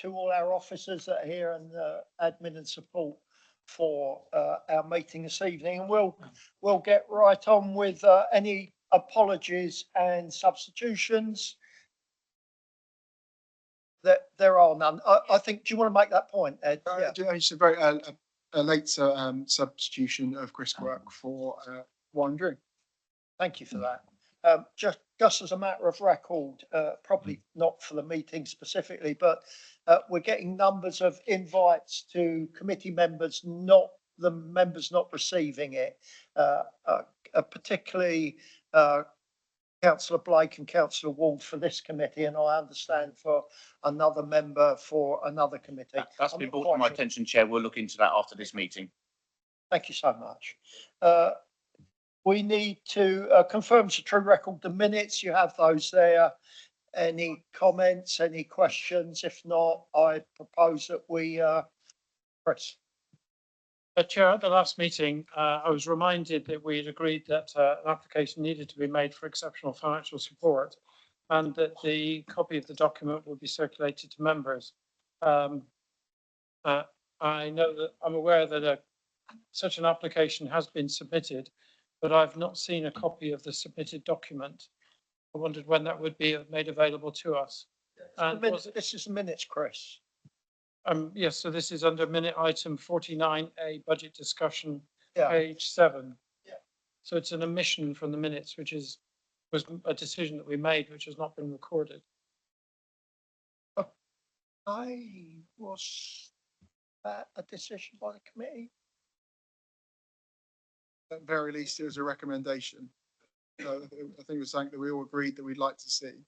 to all our officers that are here and admin and support for our meeting this evening. And we'll get right on with any apologies and substitutions. That there are none. I think. Do you want to make that point, Ed? Yeah. It's a very a late substitution of Chris Quirk for wine drink. Thank you for that. Just as a matter of record, probably not for the meeting specifically, but we're getting numbers of invites to committee members, not the members not receiving it, particularly Councillor Blake and Councillor Ward for this committee, and I understand for another member for another committee. That's been brought to my attention, Chair. We'll look into that after this meeting. Thank you so much. We need to confirm to true record the minutes. You have those there. Any comments, any questions? If not, I propose that we, Chris. Chair, at the last meeting, I was reminded that we had agreed that an application needed to be made for exceptional financial support and that the copy of the document would be circulated to members. I know that I'm aware that such an application has been submitted, but I've not seen a copy of the submitted document. I wondered when that would be made available to us. This is the minutes, Chris. Yes, so this is under minute item 49A, budget discussion, Yeah. page 7. Yeah. So it's an omission from the minutes, which was a decision that we made, which has not been recorded. Was that a decision by the committee? At the very least, it was a recommendation. So I think it was something that we all agreed that we'd like to see.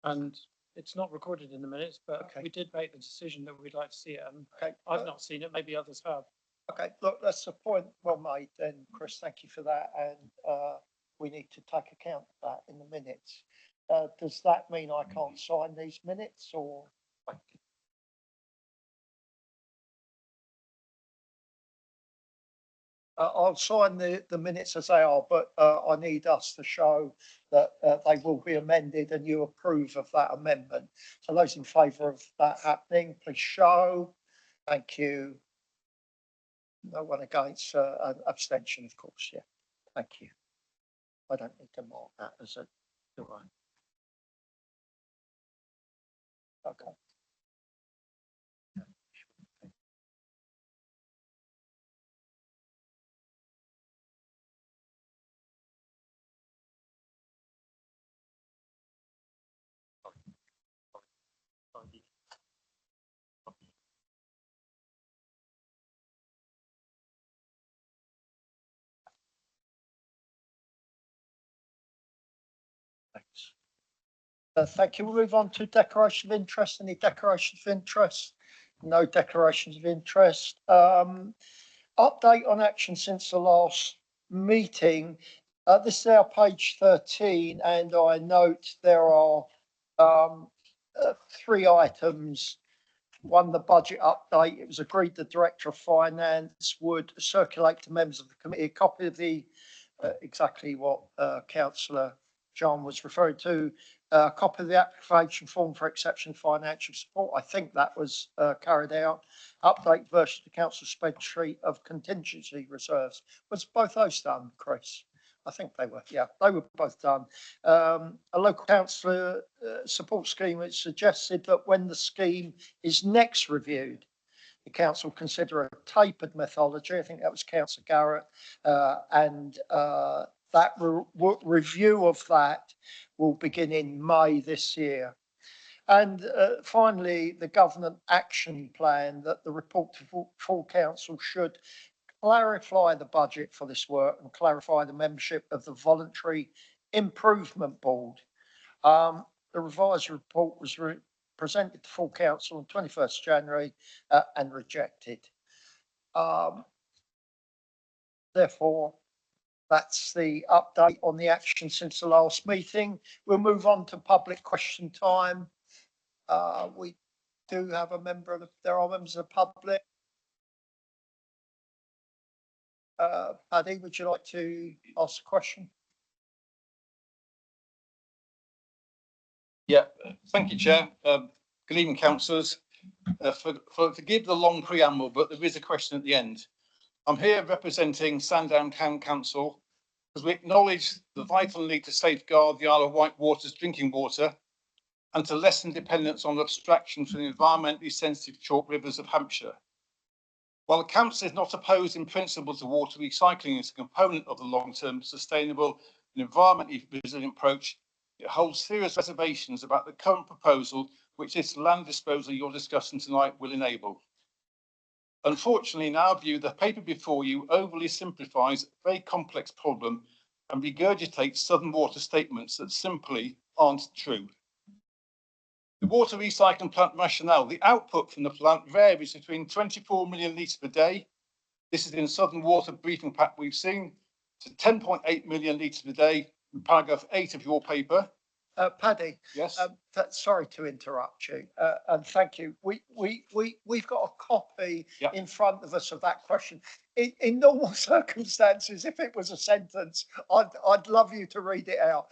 And it's not recorded in the minutes, but Okay. we did make the decision that we'd like to see it. And Okay. I've not seen it, maybe others have. Okay, look, that's a point well made then, Chris. Thank you for that. And we need to take account of that in the minutes. Does that mean I can't sign these minutes or? I'll sign the minutes as they are, but I need us to show that they will be amended and you approve of that amendment. So those in favour of that happening, please show. Thank you. No one against, abstention, of course, yeah. Thank you. I don't need to mark that as a, do I? Okay. Thanks. Thank you. We'll move on to declaration of interest. Any declarations of interest? No declarations of interest. Update on action since the last meeting. This is our page 13, and I note there are 3 items. One, the budget update. It was agreed the Director of Finance would circulate to members of the committee a copy of the exactly what Councillor John was referring to, a copy of the application form for exceptional financial support. I think that was carried out. Update version of the council spreadsheet of contingency reserves. Was both those done, Chris? I think they were. Yeah, they were both done. A local council support scheme. It suggested that when the scheme is next reviewed, the council consider a tapered methodology. I think that was Councillor Garrett, and that review of that will begin in May this year. And finally, the government action plan that the report to full council should clarify the budget for this work and clarify the membership of the Voluntary Improvement Board. The revised report was presented to full council on 21st January and rejected. Therefore, that's the update on the action since the last meeting. We'll move on to public question time. We do have a member of there are members of the public. Paddy, would you like to ask a question? Yeah, thank you, Chair. Good evening, councillors. Forgive the long preamble, but there is a question at the end. I'm here representing Sandown Town Council because we acknowledge the vital need to safeguard the Isle of Wight water's drinking water and to lessen dependence on abstraction from the environmentally sensitive chalk rivers of Hampshire. While the council is not opposed in principle to water recycling as a component of the long-term sustainable and environmentally resilient approach, it holds serious reservations about the current proposal which this land disposal you're discussing tonight will enable. Unfortunately, in our view, the paper before you overly simplifies a very complex problem and regurgitates Southern Water statements that simply aren't true. The water recycling plant rationale, the output from the plant varies between 24 million litres per day, this is in Southern Water briefing pack we've seen, to 10.8 million litres per day, in paragraph 8 of your paper. Paddy, Yes. sorry to interrupt you, and thank you. We've got a copy Yep. in front of us of that question. In normal circumstances, if it was a sentence, I'd love you to read it out.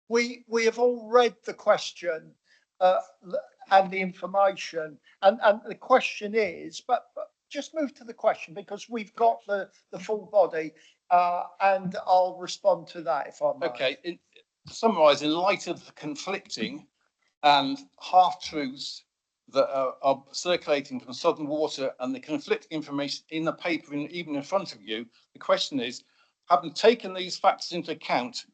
We have all read the question and the information, and the question is, but just move to the question because we've got the full body, and I'll respond to that if I may. Okay. To summarise, in light of the conflicting and half-truths that are circulating from Southern Water and the conflicting information in the paper, even in front of you, the question is, having taken these factors into account,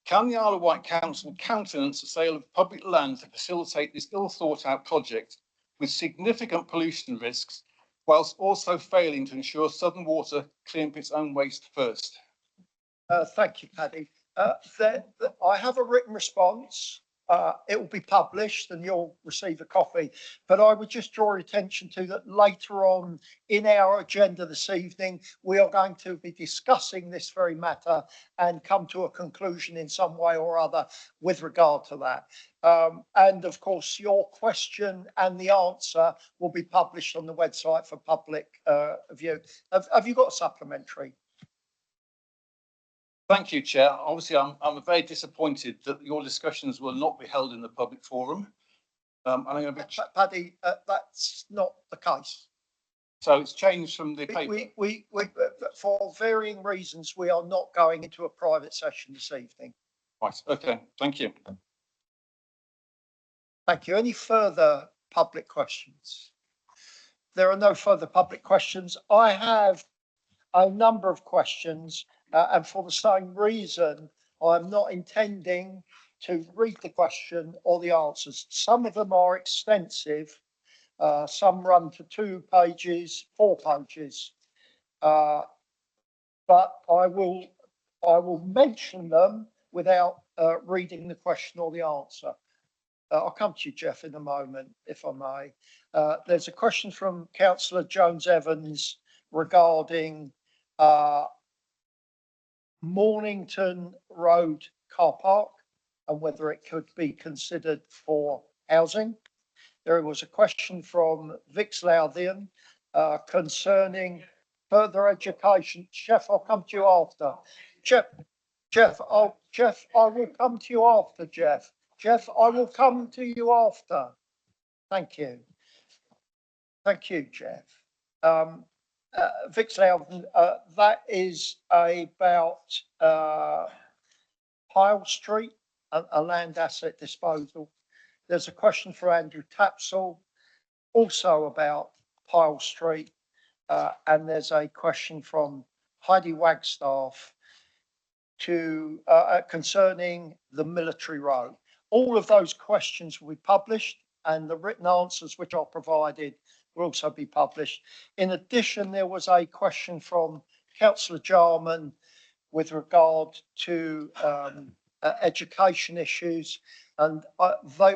can the Isle of Wight Council countenance the sale of public land to facilitate this ill-thought-out project with significant pollution risks, whilst also failing to ensure Southern Water clean up its own waste first? Thank you, Paddy. I have a written response. It will be published and you'll receive a copy. But I would just draw your attention to that later on in our agenda this evening, we are going to be discussing this very matter and come to a conclusion in some way or other with regard to that. And of course, your question and the answer will be published on the website for public view. Have you got a supplementary? Thank you, Chair. Obviously, I'm very disappointed that your discussions will not be held in the public forum. And I'm going to be... Paddy, that's not the case. So it's changed from the paper. We, for varying reasons, we are not going into a private session this evening. Right. Okay. Thank you. Thank you. Any further public questions? There are no further public questions. I have a number of questions. And for the same reason, I'm not intending to read the question or the answers. Some of them are extensive. Some run to 2 pages, 4 pages. But I will mention them without reading the question or the answer. I'll come to you, Jeff, in a moment, if I may. There's a question from Councillor Jones-Evans regarding Mornington Road car park and whether it could be considered for housing. There was a question from Vix Loudhian concerning further education. Jeff, I'll come to you after. Jeff, I will come to you after, Jeff. Jeff, I will come to you after. Thank you. Thank you, Jeff. Vix Loudhian, that is about Pyle Street, a land asset disposal. There's a question for Andrew Tapsell, also about Pyle Street, and there's a question from Heidi Wagstaff concerning the Military Road. All of those questions will be published, and the written answers which are provided will also be published. In addition, there was a question from Councillor Jarman with regard to education issues, and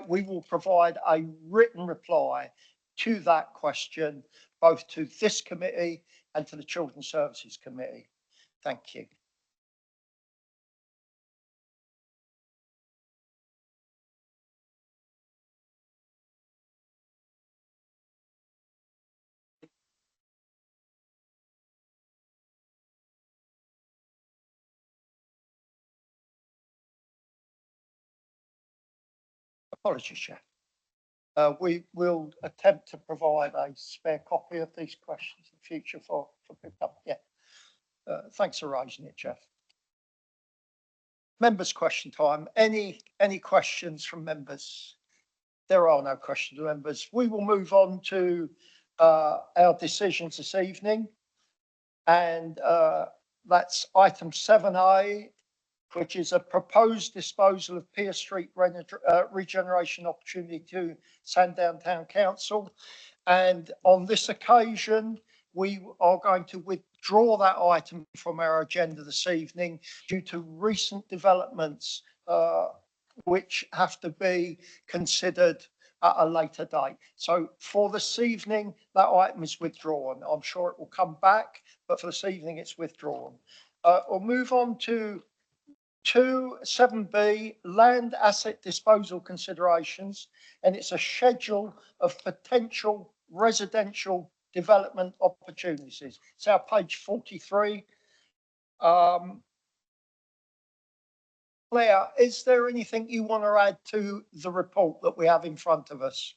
we will provide a written reply to that question, both to this committee and to the Children's Services Committee. Thank you. Apologies, Chair. We will attempt to provide a spare copy of these questions in future for pickup. Yeah. Thanks for raising it, Jeff. Members' question time. Any questions from members? There are no questions from members. We will move on to our decisions this evening. And that's item 7A, which is a proposed disposal of Pier Street regeneration opportunity to Sandown Town Council. And on this occasion, we are going to withdraw that item from our agenda this evening due to recent developments which have to be considered at a later date. So for this evening, that item is withdrawn. I'm sure it will come back, but for this evening, it's withdrawn. We'll move on to 7B, land asset disposal considerations, and it's a schedule of potential residential development opportunities. It's our page 43. Claire, is there anything you want to add to the report that we have in front of us?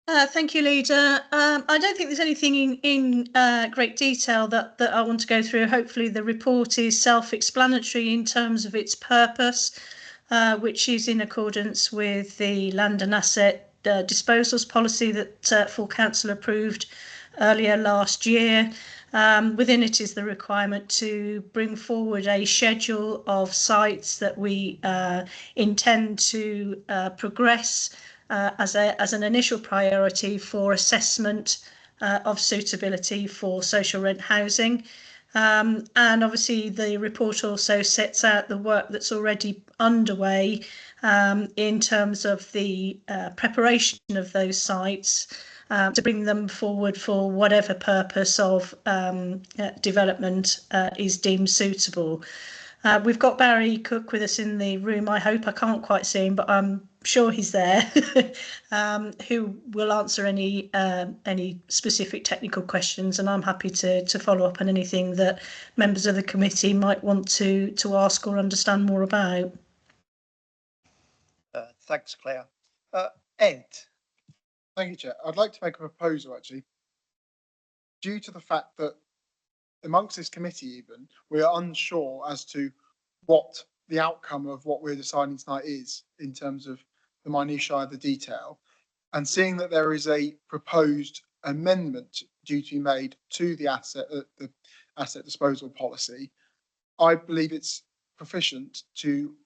Thank you, Leader. I don't think there's anything in great detail that I want to go through. Hopefully the report is self-explanatory in terms of its purpose, which is in accordance with the land and asset disposals policy that full council approved earlier last year. Within it is the requirement to bring forward a schedule of sites that we intend to progress as an initial priority for assessment of suitability for social rent housing. And obviously the report also sets out the work that's already underway in terms of the preparation of those sites to bring them forward for whatever purpose of development is deemed suitable. We've got Barry Cook with us in the room. I hope I can't quite see him, but I'm sure he's there, who will answer any specific technical questions, and I'm happy to follow up on anything that members of the committee might want to ask or understand more about. Thanks, Claire. Ed. Thank you, Chair. I'd like to make a proposal, actually. Due to the fact that amongst this committee even, we are unsure as to what the outcome of what we're deciding tonight is in terms of the minutiae of the detail. And seeing that there is a proposed amendment due to be made to the asset disposal policy, I believe it's proficient to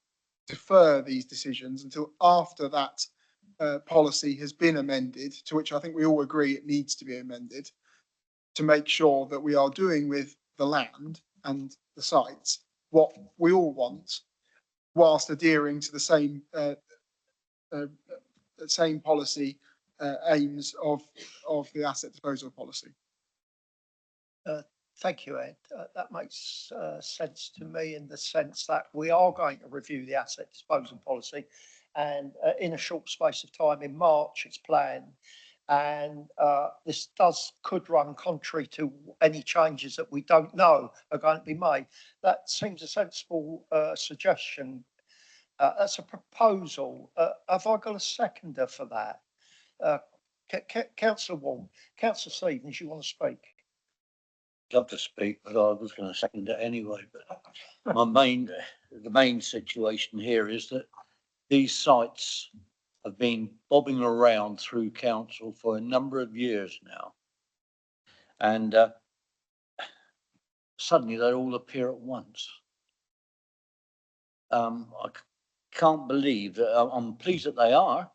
defer these decisions until after that policy has been amended, to which I think we all agree it needs to be amended, to make sure that we are doing with the land and the sites what we all want, whilst adhering to the same policy aims of the asset disposal policy. Thank you, Ed. That makes sense to me in the sense that we are going to review the asset disposal policy, and in a short space of time in March it's planned. And this could run contrary to any changes that we don't know are going to be made. That seems a sensible suggestion. That's a proposal. Have I got a seconder for that? Councillor Wall, Councillor Stevens, you want to speak? Love to speak, but I was going to second it anyway. But the main situation here is that these sites have been bobbing around through council for a number of years now, and suddenly they all appear at once. I can't believe that. I'm pleased that they are,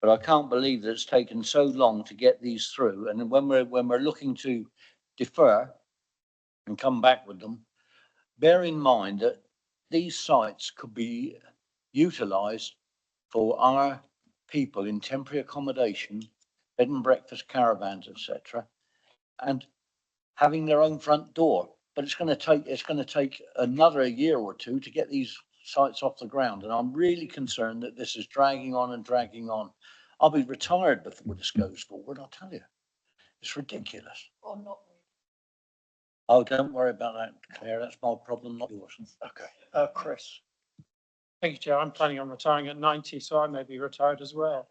but I can't believe that it's taken so long to get these through. And when we're looking to defer and come back with them, bear in mind that these sites could be utilised for our people in temporary accommodation, bed and breakfast caravans, etc., and having their own front door. But it's going to take another year or two to get these sites off the ground, and I'm really concerned that this is dragging on and dragging on. I'll be retired before this goes forward. I'll tell you, it's ridiculous. Or not? Oh, don't worry about that, Claire. That's my problem, not yours. Okay. Chris. Thank you, Chair. I'm planning on retiring at 90, so I may be retired as well.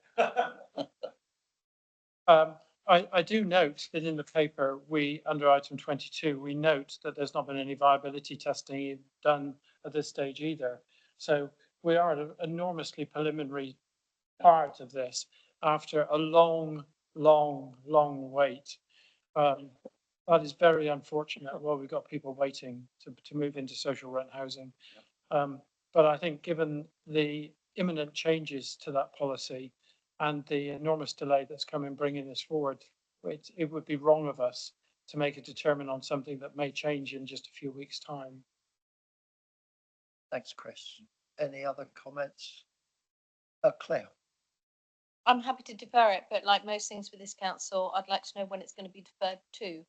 I do note that in the paper, under item 22, we note that there's not been any viability testing done at this stage either. So we are at an enormously preliminary part of this after a long wait. That is very unfortunate. Well, we've got people waiting to move into social rent housing. But I think given the imminent changes to that policy and the enormous delay that's come in bringing this forward, it would be wrong of us to make a determination on something that may change in just a few weeks' time. Thanks, Chris. Any other comments? Claire? I'm happy to defer it, but like most things with this council, I'd like to know when it's going to be deferred to.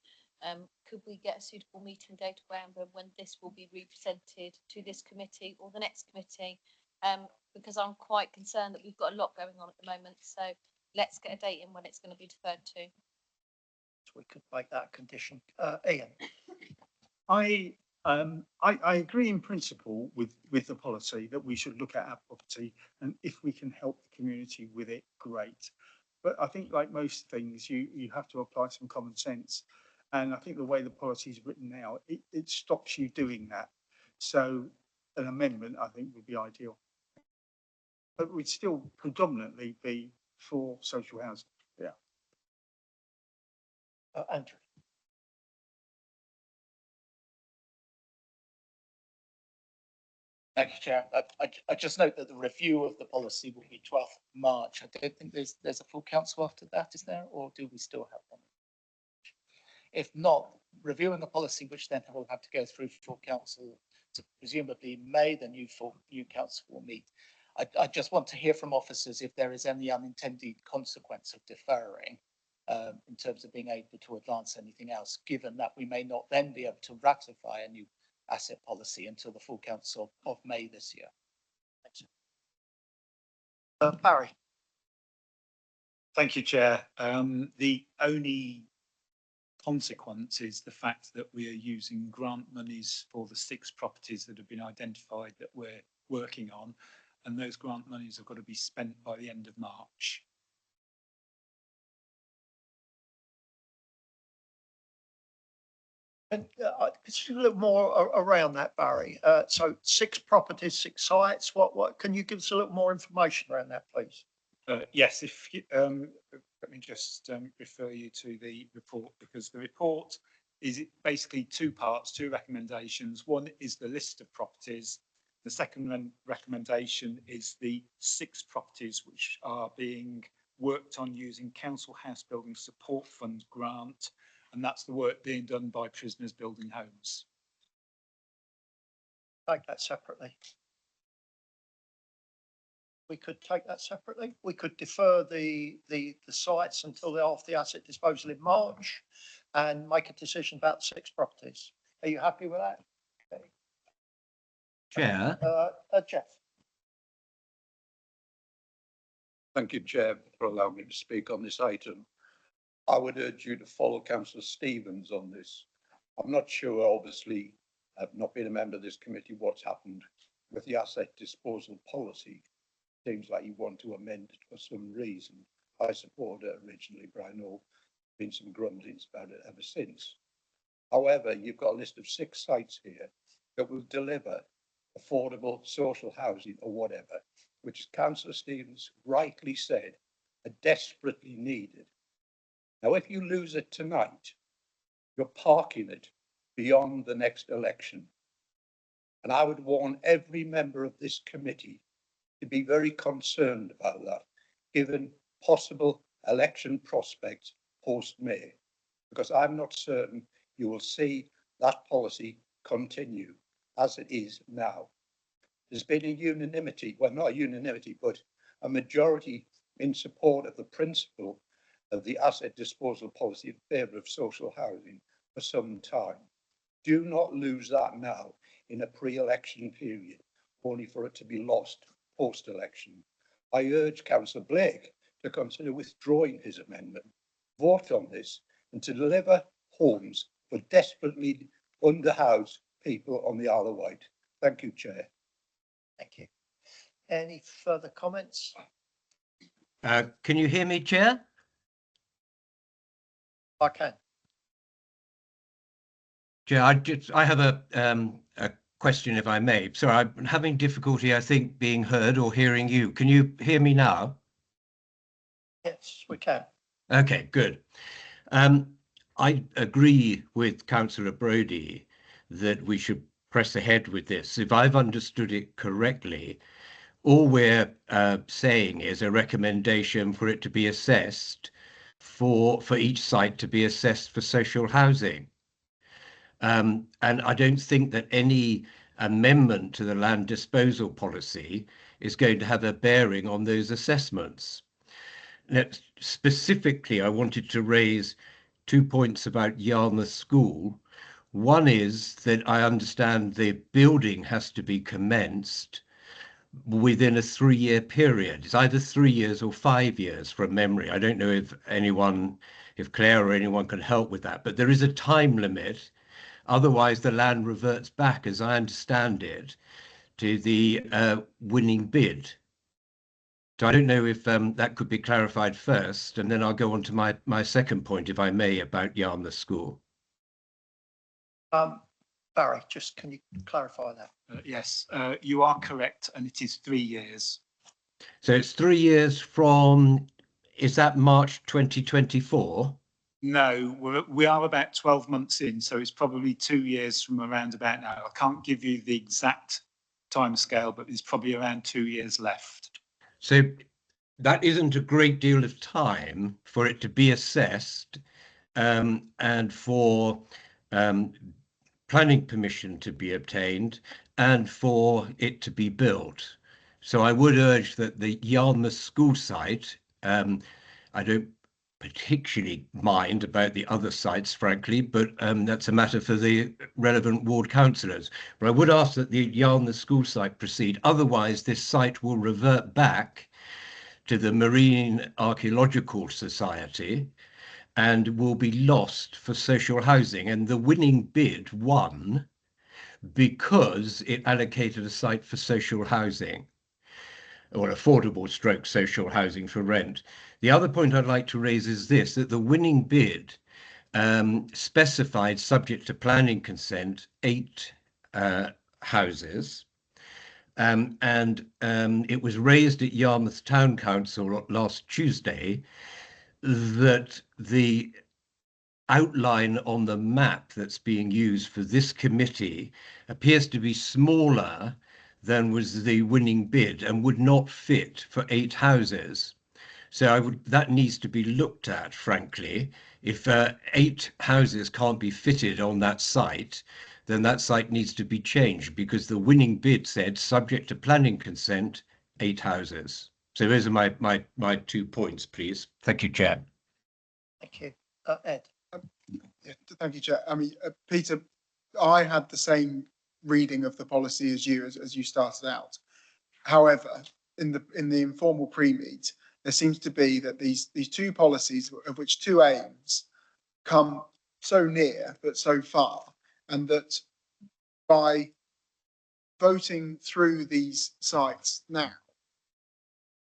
Could we get a suitable meeting date around when this will be represented to this committee or the next committee? Because I'm quite concerned that we've got a lot going on at the moment. So let's get a date in when it's going to be deferred to. So we could make that a condition. Ian? I agree in principle with the policy that we should look at our property, and if we can help the community with it, great. But I think, like most things, you have to apply some common sense. And I think the way the policy is written now, it stops you doing that. So an amendment, I think, would be ideal. But we'd still predominantly be for social housing. Yeah. Andrew? Thank you, Chair. I just note that the review of the policy will be 12th March. I don't think there's a full council after that, is there? Or do we still have one? If not, reviewing the policy, which then will have to go through full council to presumably May, the new council will meet. I just want to hear from officers if there is any unintended consequence of deferring in terms of being able to advance anything else, given that we may not then be able to ratify a new asset policy until the full council of May this year. Barry? Thank you, Chair. The only consequence is the fact that we are using grant monies for the 6 properties that have been identified that we're working on, and those grant monies have got to be spent by the end of March. And just a little more around that, Barry. So 6 properties, 6 sites. What can you give us a little more information around that, please? Yes, if you, let me just refer you to the report, because the report is basically 2 parts, 2 recommendations. One is the list of properties. The second recommendation is the 6 properties which are being worked on using Council House Building Support Fund grant, and that's the work being done by Prisoners Building Homes. Take that separately. We could take that separately. We could defer the sites until after the asset disposal in March and make a decision about 6 properties. Are you happy with that? Okay. Chair. Jeff. Thank you, Chair, for allowing me to speak on this item. I would urge you to follow Councillor Stevens on this. I'm not sure, obviously, I've not been a member of this committee, what's happened with the asset disposal policy. Seems like you want to amend it for some reason. I supported it originally, but I know there's been some grumblings about it ever since. However, you've got a list of 6 sites here that will deliver affordable social housing or whatever, which, as Councillor Stevens rightly said, are desperately needed. Now, if you lose it tonight, you're parking it beyond the next election. And I would warn every member of this committee to be very concerned about that, given possible election prospects post-May, because I'm not certain you will see that policy continue as it is now. There's been a unanimity, well, not a unanimity, but a majority in support of the principle of the asset disposal policy in favour of social housing for some time. Do not lose that now in a pre-election period, only for it to be lost post-election. I urge Councillor Blake to consider withdrawing his amendment, vote on this, and to deliver homes for desperately underhoused people on the Isle of Wight. Thank you, Chair. Thank you. Any further comments? Can you hear me, Chair? I can. Chair, I have a question, if I may. Sorry, I'm having difficulty, I think, being heard or hearing you. Can you hear me now? Yes, we can. Okay, good. I agree with Councillor Brodie that we should press ahead with this. If I've understood it correctly, all we're saying is a recommendation for it to be assessed for each site to be assessed for social housing. And I don't think that any amendment to the land disposal policy is going to have a bearing on those assessments. Now, specifically, I wanted to raise 2 points about Yarmouth School. One is that I understand the building has to be commenced within a 3-year period. It's either 3 years or 5 years from memory. I don't know if Claire or anyone can help with that, but there is a time limit. Otherwise, the land reverts back, as I understand it, to the winning bid. So I don't know if that could be clarified first, and then I'll go on to my second point, if I may, about Yarmouth School. Barry, just can you clarify that? Yes, you are correct, and it is 3 years. So it's 3 years from, is that March 2024? No, we are about 12 months in, so it's probably 2 years from around about now. I can't give you the exact timescale, but there's probably around 2 years left. So that isn't a great deal of time for it to be assessed and for planning permission to be obtained and for it to be built. So I would urge that the Yarmouth School site, I don't particularly mind about the other sites, frankly, but that's a matter for the relevant ward councillors. But I would ask that the Yarmouth School site proceed. Otherwise, this site will revert back to the Marine Archaeological Society and will be lost for social housing. And the winning bid won because it allocated a site for social housing, or affordable stroke social housing for rent. The other point I'd like to raise is this, that the winning bid specified, subject to planning consent, 8 houses. And it was raised at Yarmouth Town Council last Tuesday that the outline on the map that's being used for this committee appears to be smaller than was the winning bid and would not fit for 8 houses. So that needs to be looked at, frankly. If 8 houses can't be fitted on that site, then that site needs to be changed because the winning bid said, subject to planning consent, 8 houses. So those are my 2 points, please. Thank you, Chair. Thank you. Ed? Yeah, thank you, Chair. I mean, Peter, I had the same reading of the policy as you, as you started out. However, in the informal pre-meet, there seems to be that these 2 policies, of which 2 aims, come so near but so far, and that by voting through these sites now,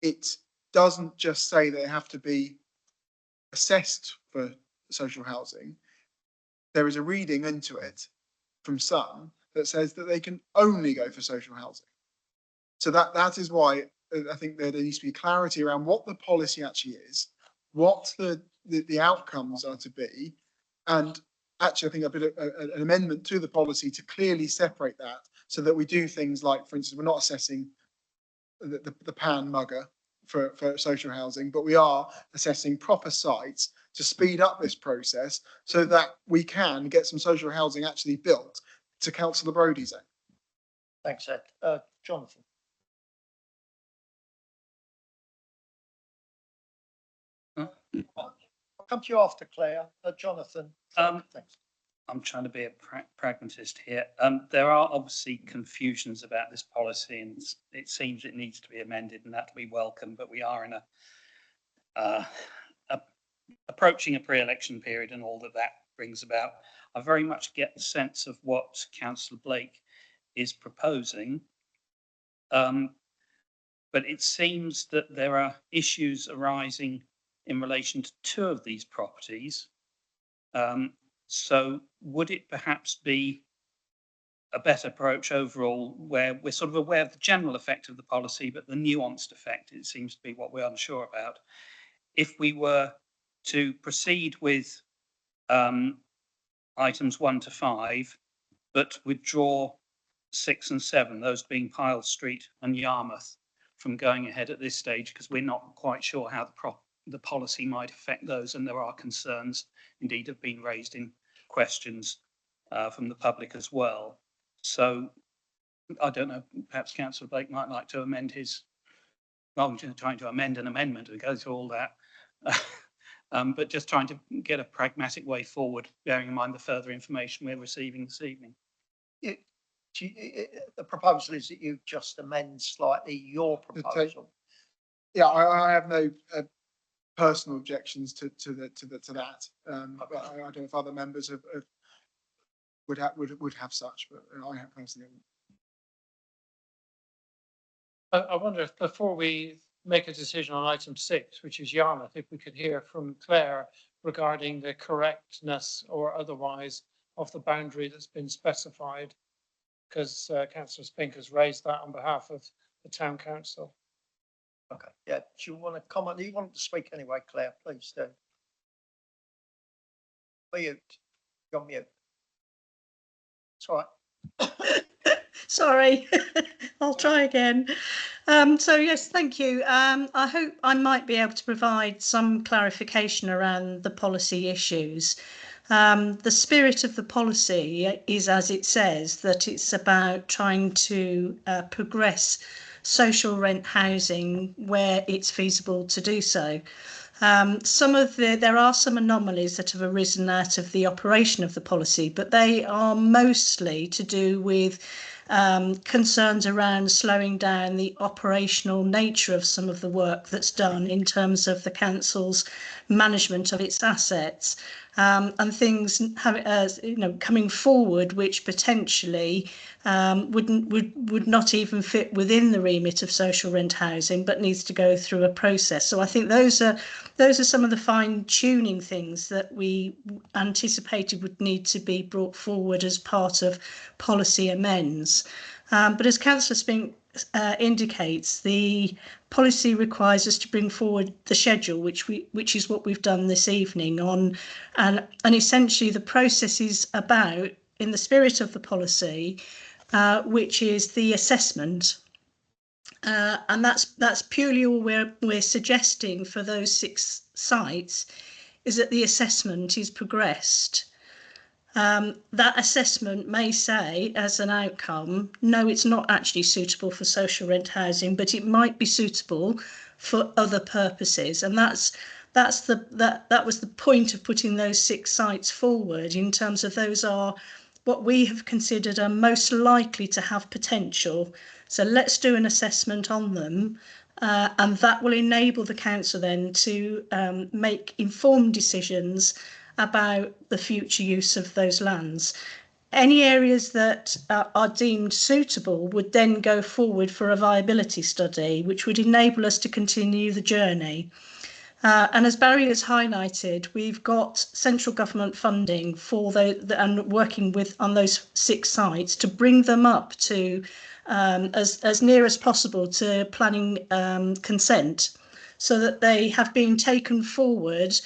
it doesn't just say they have to be assessed for social housing. There is a reading into it from some that says that they can only go for social housing. So that is why I think there needs to be clarity around what the policy actually is, what the outcomes are to be, and actually I think a bit of an amendment to the policy to clearly separate that so that we do things like, for instance, we're not assessing the pan mugger for social housing, but we are assessing proper sites to speed up this process so that we can get some social housing actually built, to Councillor Brodie's end. Thanks, Ed. Jonathan? I'll come to you after Claire. Jonathan? Thanks. I'm trying to be a pragmatist here. There are obviously confusions about this policy, and it seems it needs to be amended, and that will be welcome. But we are in approaching a pre-election period, and all that brings about. I very much get the sense of what Councillor Blake is proposing, but it seems that there are issues arising in relation to 2 of these properties, So would it perhaps be a better approach overall, where we're sort of aware of the general effect of the policy, but the nuanced effect, it seems to be what we're unsure about, if we were to proceed with items 1 to 5, but withdraw 6 and 7, those being Pyle Street and Yarmouth, from going ahead at this stage, because we're not quite sure how the policy might affect those, and there are concerns, indeed, have been raised in questions from the public as well. So I don't know, perhaps Councillor Blake might like to amend his, well, trying to amend an amendment and go through all that. But just trying to get a pragmatic way forward, bearing in mind the further information we're receiving this evening. The proposal is that you just amend slightly your proposal. Yeah, I have no personal objections to that. But I don't know if other members would have such, but I have personally. I wonder if before we make a decision on item 6, which is Yarmouth, if we could hear from Claire regarding the correctness or otherwise of the boundary that's been specified, because Councillor Spink has raised that on behalf of the Town Council. Okay, yeah, do you want to comment? You want to speak anyway, Claire, please do. Mute. You're on mute. It's all right. Sorry, I'll try again. So yes, thank you. I hope I might be able to provide some clarification around the policy issues. The spirit of the policy is, as it says, that it's about trying to progress social rent housing where it's feasible to do so. There are some anomalies that have arisen out of the operation of the policy, but they are mostly to do with concerns around slowing down the operational nature of some of the work that's done in terms of the council's management of its assets, and things coming forward which potentially would not even fit within the remit of social rent housing, but needs to go through a process. So I think those are some of the fine-tuning things that we anticipated would need to be brought forward as part of policy amends. But as Councillor Spink indicates, the policy requires us to bring forward the schedule, which is what we've done this evening on, and essentially the process is about, in the spirit of the policy, which is the assessment. And that's purely all we're suggesting for those 6 sites, is that the assessment is progressed. That assessment may say as an outcome, no, it's not actually suitable for social rent housing, but it might be suitable for other purposes. And that was the point of putting those 6 sites forward, in terms of those are what we have considered are most likely to have potential. So let's do an assessment on them, and that will enable the council then to make informed decisions about the future use of those lands. Any areas that are deemed suitable would then go forward for a viability study, which would enable us to continue the journey. And as Barry has highlighted, we've got central government funding for and working on those 6 sites to bring them up to as near as possible to planning consent, so that they have been taken forward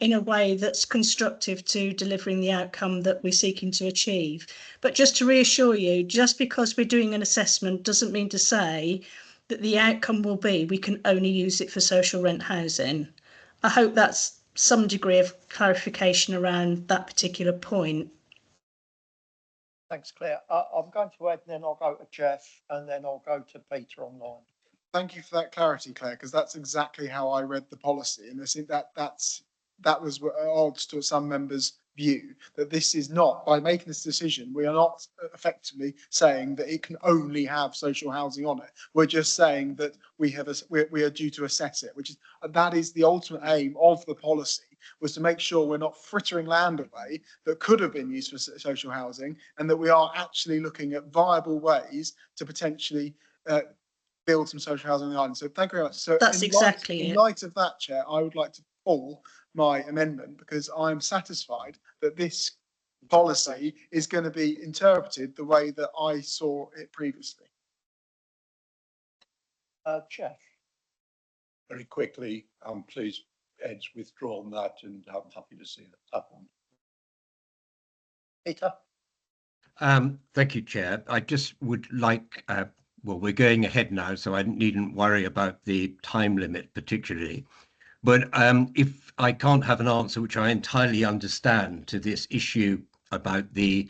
in a way that's constructive to delivering the outcome that we're seeking to achieve. But just to reassure you, just because we're doing an assessment doesn't mean to say that the outcome will be we can only use it for social rent housing. I hope that's some degree of clarification around that particular point. Thanks, Claire. I'm going to Ed, and then I'll go to Jeff, and then I'll go to Peter online. Thank you for that clarity, Claire, because that's exactly how I read the policy, and I think that was odds to some members' view, that this is not, by making this decision, we are not effectively saying that it can only have social housing on it. We're just saying that we are due to assess it, that is the ultimate aim of the policy, was to make sure we're not frittering land away that could have been used for social housing, and that we are actually looking at viable ways to potentially build some social housing on the island. So thank you very much. So that's exactly in light of that, Chair, I would like to pull my amendment because I'm satisfied that this policy is going to be interpreted the way that I saw it previously. Jeff, Very quickly, I'm pleased Ed's withdrawn that and I'm happy to see it happen. Peter? Thank you, Chair. I just would like, well, we're going ahead now, so I needn't worry about the time limit particularly. But if I can't have an answer which I entirely understand to this issue about the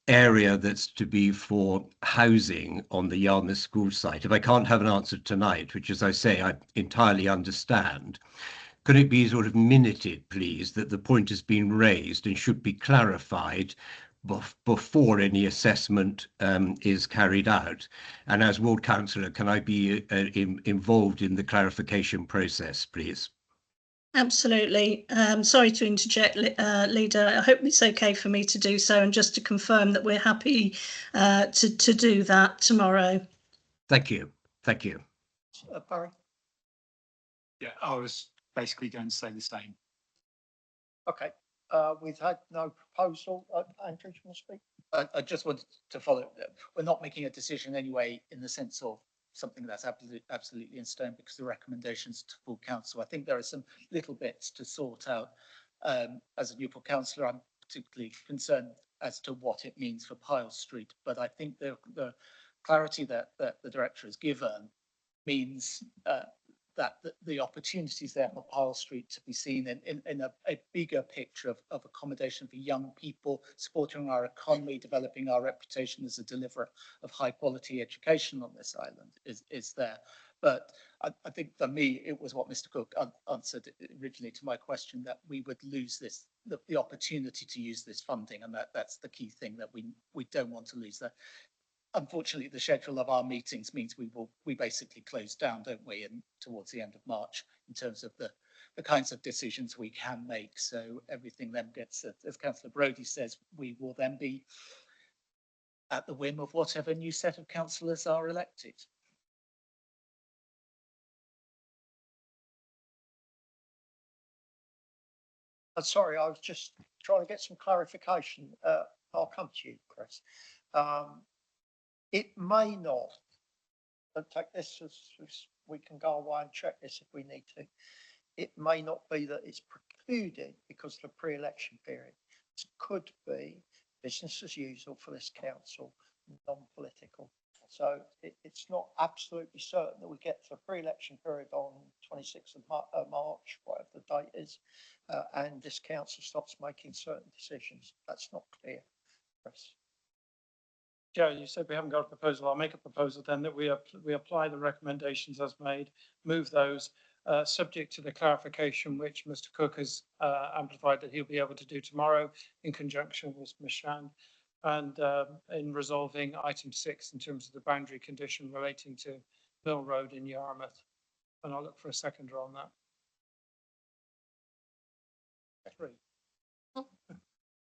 area that's to be for housing on the Yarmouth school site, if I can't have an answer tonight, which, as I say, I entirely understand, could it be sort of minuted, please, that the point has been raised and should be clarified before any assessment is carried out? And as ward councillor, can I be involved in the clarification process, please? Absolutely. Sorry to interject, Leader. I hope it's okay for me to do so, and just to confirm that we're happy to do that tomorrow. Thank you. Thank you. Barry? Yeah, I was basically going to say the same. Okay, we've had no proposal. Andrew, do you want to speak? I just wanted to follow. We're not making a decision anyway in the sense of something that's absolutely in stone because the recommendations to full council. I think there are some little bits to sort out. As a Newport councillor, I'm particularly concerned as to what it means for Pyle Street, but I think the clarity that the director has given means that the opportunities there for Pyle Street to be seen in a bigger picture of accommodation for young people, supporting our economy, developing our reputation as a deliverer of high quality education on this island is there. But I think for me, it was what Mr. Cook answered originally to my question, that we would lose this, the opportunity to use this funding. And that's the key thing, that we don't want to lose that. Unfortunately, the schedule of our meetings means we basically close down, don't we, and towards the end of March in terms of the kinds of decisions we can make. So everything then gets, as Councillor Brodie says, we will then be at the whim of whatever new set of councillors are elected. Sorry, I was just trying to get some clarification. I'll come to you, Chris. It may not, and take this as we can go away and check this if we need to. It may not be that it's precluded because of the pre-election period. It could be business as usual for this council, non-political. So it's not absolutely certain that we get to a pre-election period on 26th of March, whatever the date is, and this council stops making certain decisions. That's not clear, Chris. Joe, you said we haven't got a proposal. I'll make a proposal then that we apply the recommendations as made, move those, subject to the clarification which Mr. Cook has amplified that he'll be able to do tomorrow in conjunction with Ms. Shand, and in resolving item 6 in terms of the boundary condition relating to Mill Road in Yarmouth. And I'll look for a seconder on that. 3.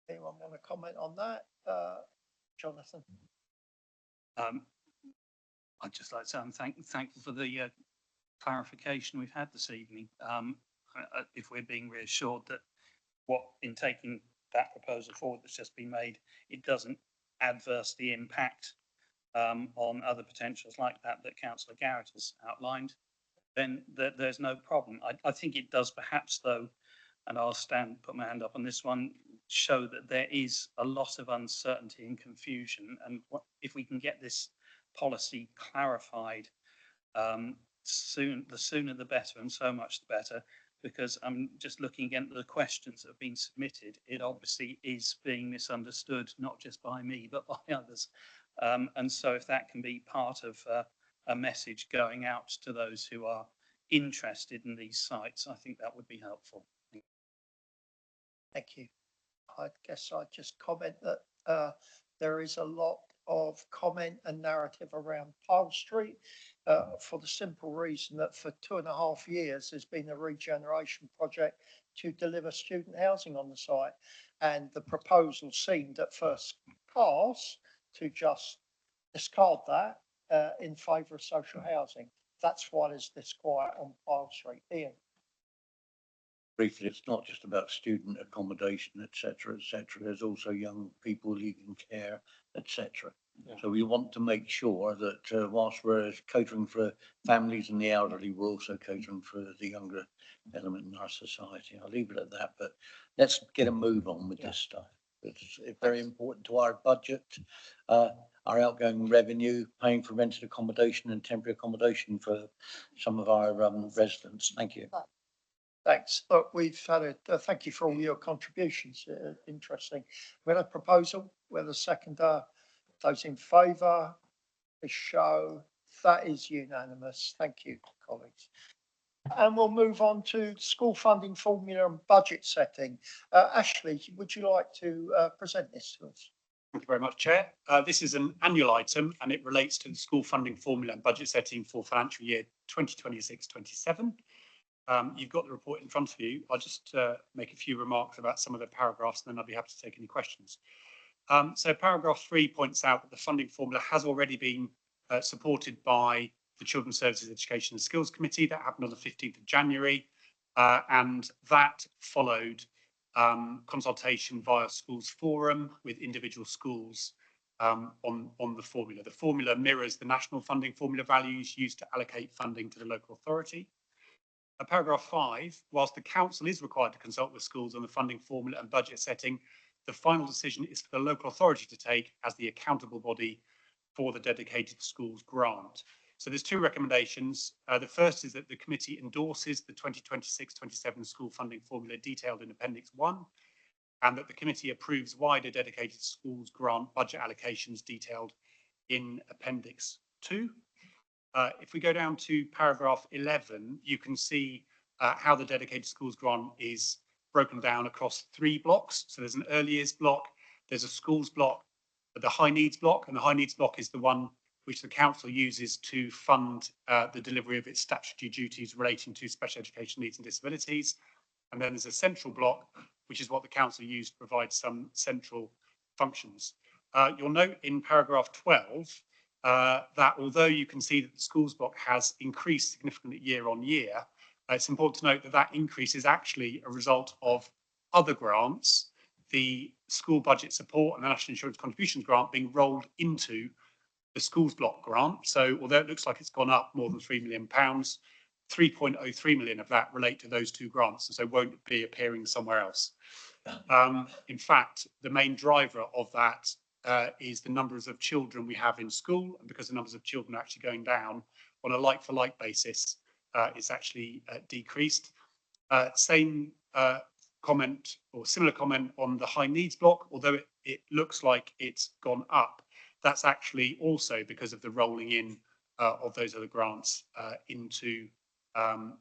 Anyone want to comment on that? Jonathan? I'd just like to say I'm thankful for the clarification we've had this evening. If we're being reassured that in taking that proposal forward that's just been made, it doesn't adversely impact on other potentials like that Councillor Garrett has outlined, then there's no problem. I think it does perhaps though, and I'll put my hand up on this one, show that there is a lot of uncertainty and confusion, and if we can get this policy clarified the sooner the better, and so much the better, because I'm just looking again at the questions that have been submitted. It obviously is being misunderstood, not just by me but by others, and so if that can be part of a message going out to those who are interested in these sites, I think that would be helpful. Thank you. I guess I'd just comment that there is a lot of comment and narrative around Pyle Street for the simple reason that for 2.5 years there's been a regeneration project to deliver student housing on the site, and the proposal seemed at first pass to just discard that in favour of social housing. That's why there's this quiet on Pyle Street. Ian? briefly, it's not just about student accommodation, etc., etc. There's also young people needing care, etc. Yeah. So we want to make sure that whilst we're catering for families and the elderly, we're also catering for the younger element in our society. I'll leave it at that, but let's get a move on with this stuff. It's very important to our budget, our outgoing revenue, paying for rented accommodation and temporary accommodation for some of our residents. Thank you. Thanks. Look, we've had thank you for all your contributions. Interesting. We had a proposal with a seconder. Those in favour, the show. That is unanimous. Thank you, colleagues. And we'll move on to school funding formula and budget setting. Ashley, would you like to present this to us? Thank you very much, Chair. This is an annual item and it relates to the school funding formula and budget setting for financial year 2026-27. You've got the report in front of you. I'll just make a few remarks about some of the paragraphs and then I'll be happy to take any questions. So paragraph 3 points out that the funding formula has already been supported by the Children's Services Education and Skills Committee. That happened on the 15th of January and that followed consultation via Schools Forum with individual schools on the formula. The formula mirrors the national funding formula values used to allocate funding to the local authority. Paragraph 5, whilst the council is required to consult with schools on the funding formula and budget setting, the final decision is for the local authority to take as the accountable body for the dedicated schools grant. So there's two recommendations. The first is that the committee endorses the 2026-27 school funding formula detailed in Appendix 1, and that the committee approves wider dedicated schools grant budget allocations detailed in Appendix 2. If we go down to paragraph 11, you can see how the dedicated schools grant is broken down across 3 blocks. So there's an early years block, there's a schools block, the high needs block, and the high needs block is the one which the council uses to fund the delivery of its statutory duties relating to special education needs and disabilities. And then there's a central block, which is what the council used to provide some central functions. You'll note in paragraph 12 that although you can see that the schools block has increased significantly year on year, it's important to note that that increase is actually a result of other grants, the school budget support and the national insurance contributions grant being rolled into the schools block grant. So although it looks like it's gone up more than £3 million, 3.03 million of that relate to those 2 grants, and so won't be appearing somewhere else. In fact, the main driver of that is the numbers of children we have in school, and because the numbers of children are actually going down on a like-for-like basis, it's actually decreased. Same comment or similar comment on the high needs block, although it looks like it's gone up. That's actually also because of the rolling in of those other grants into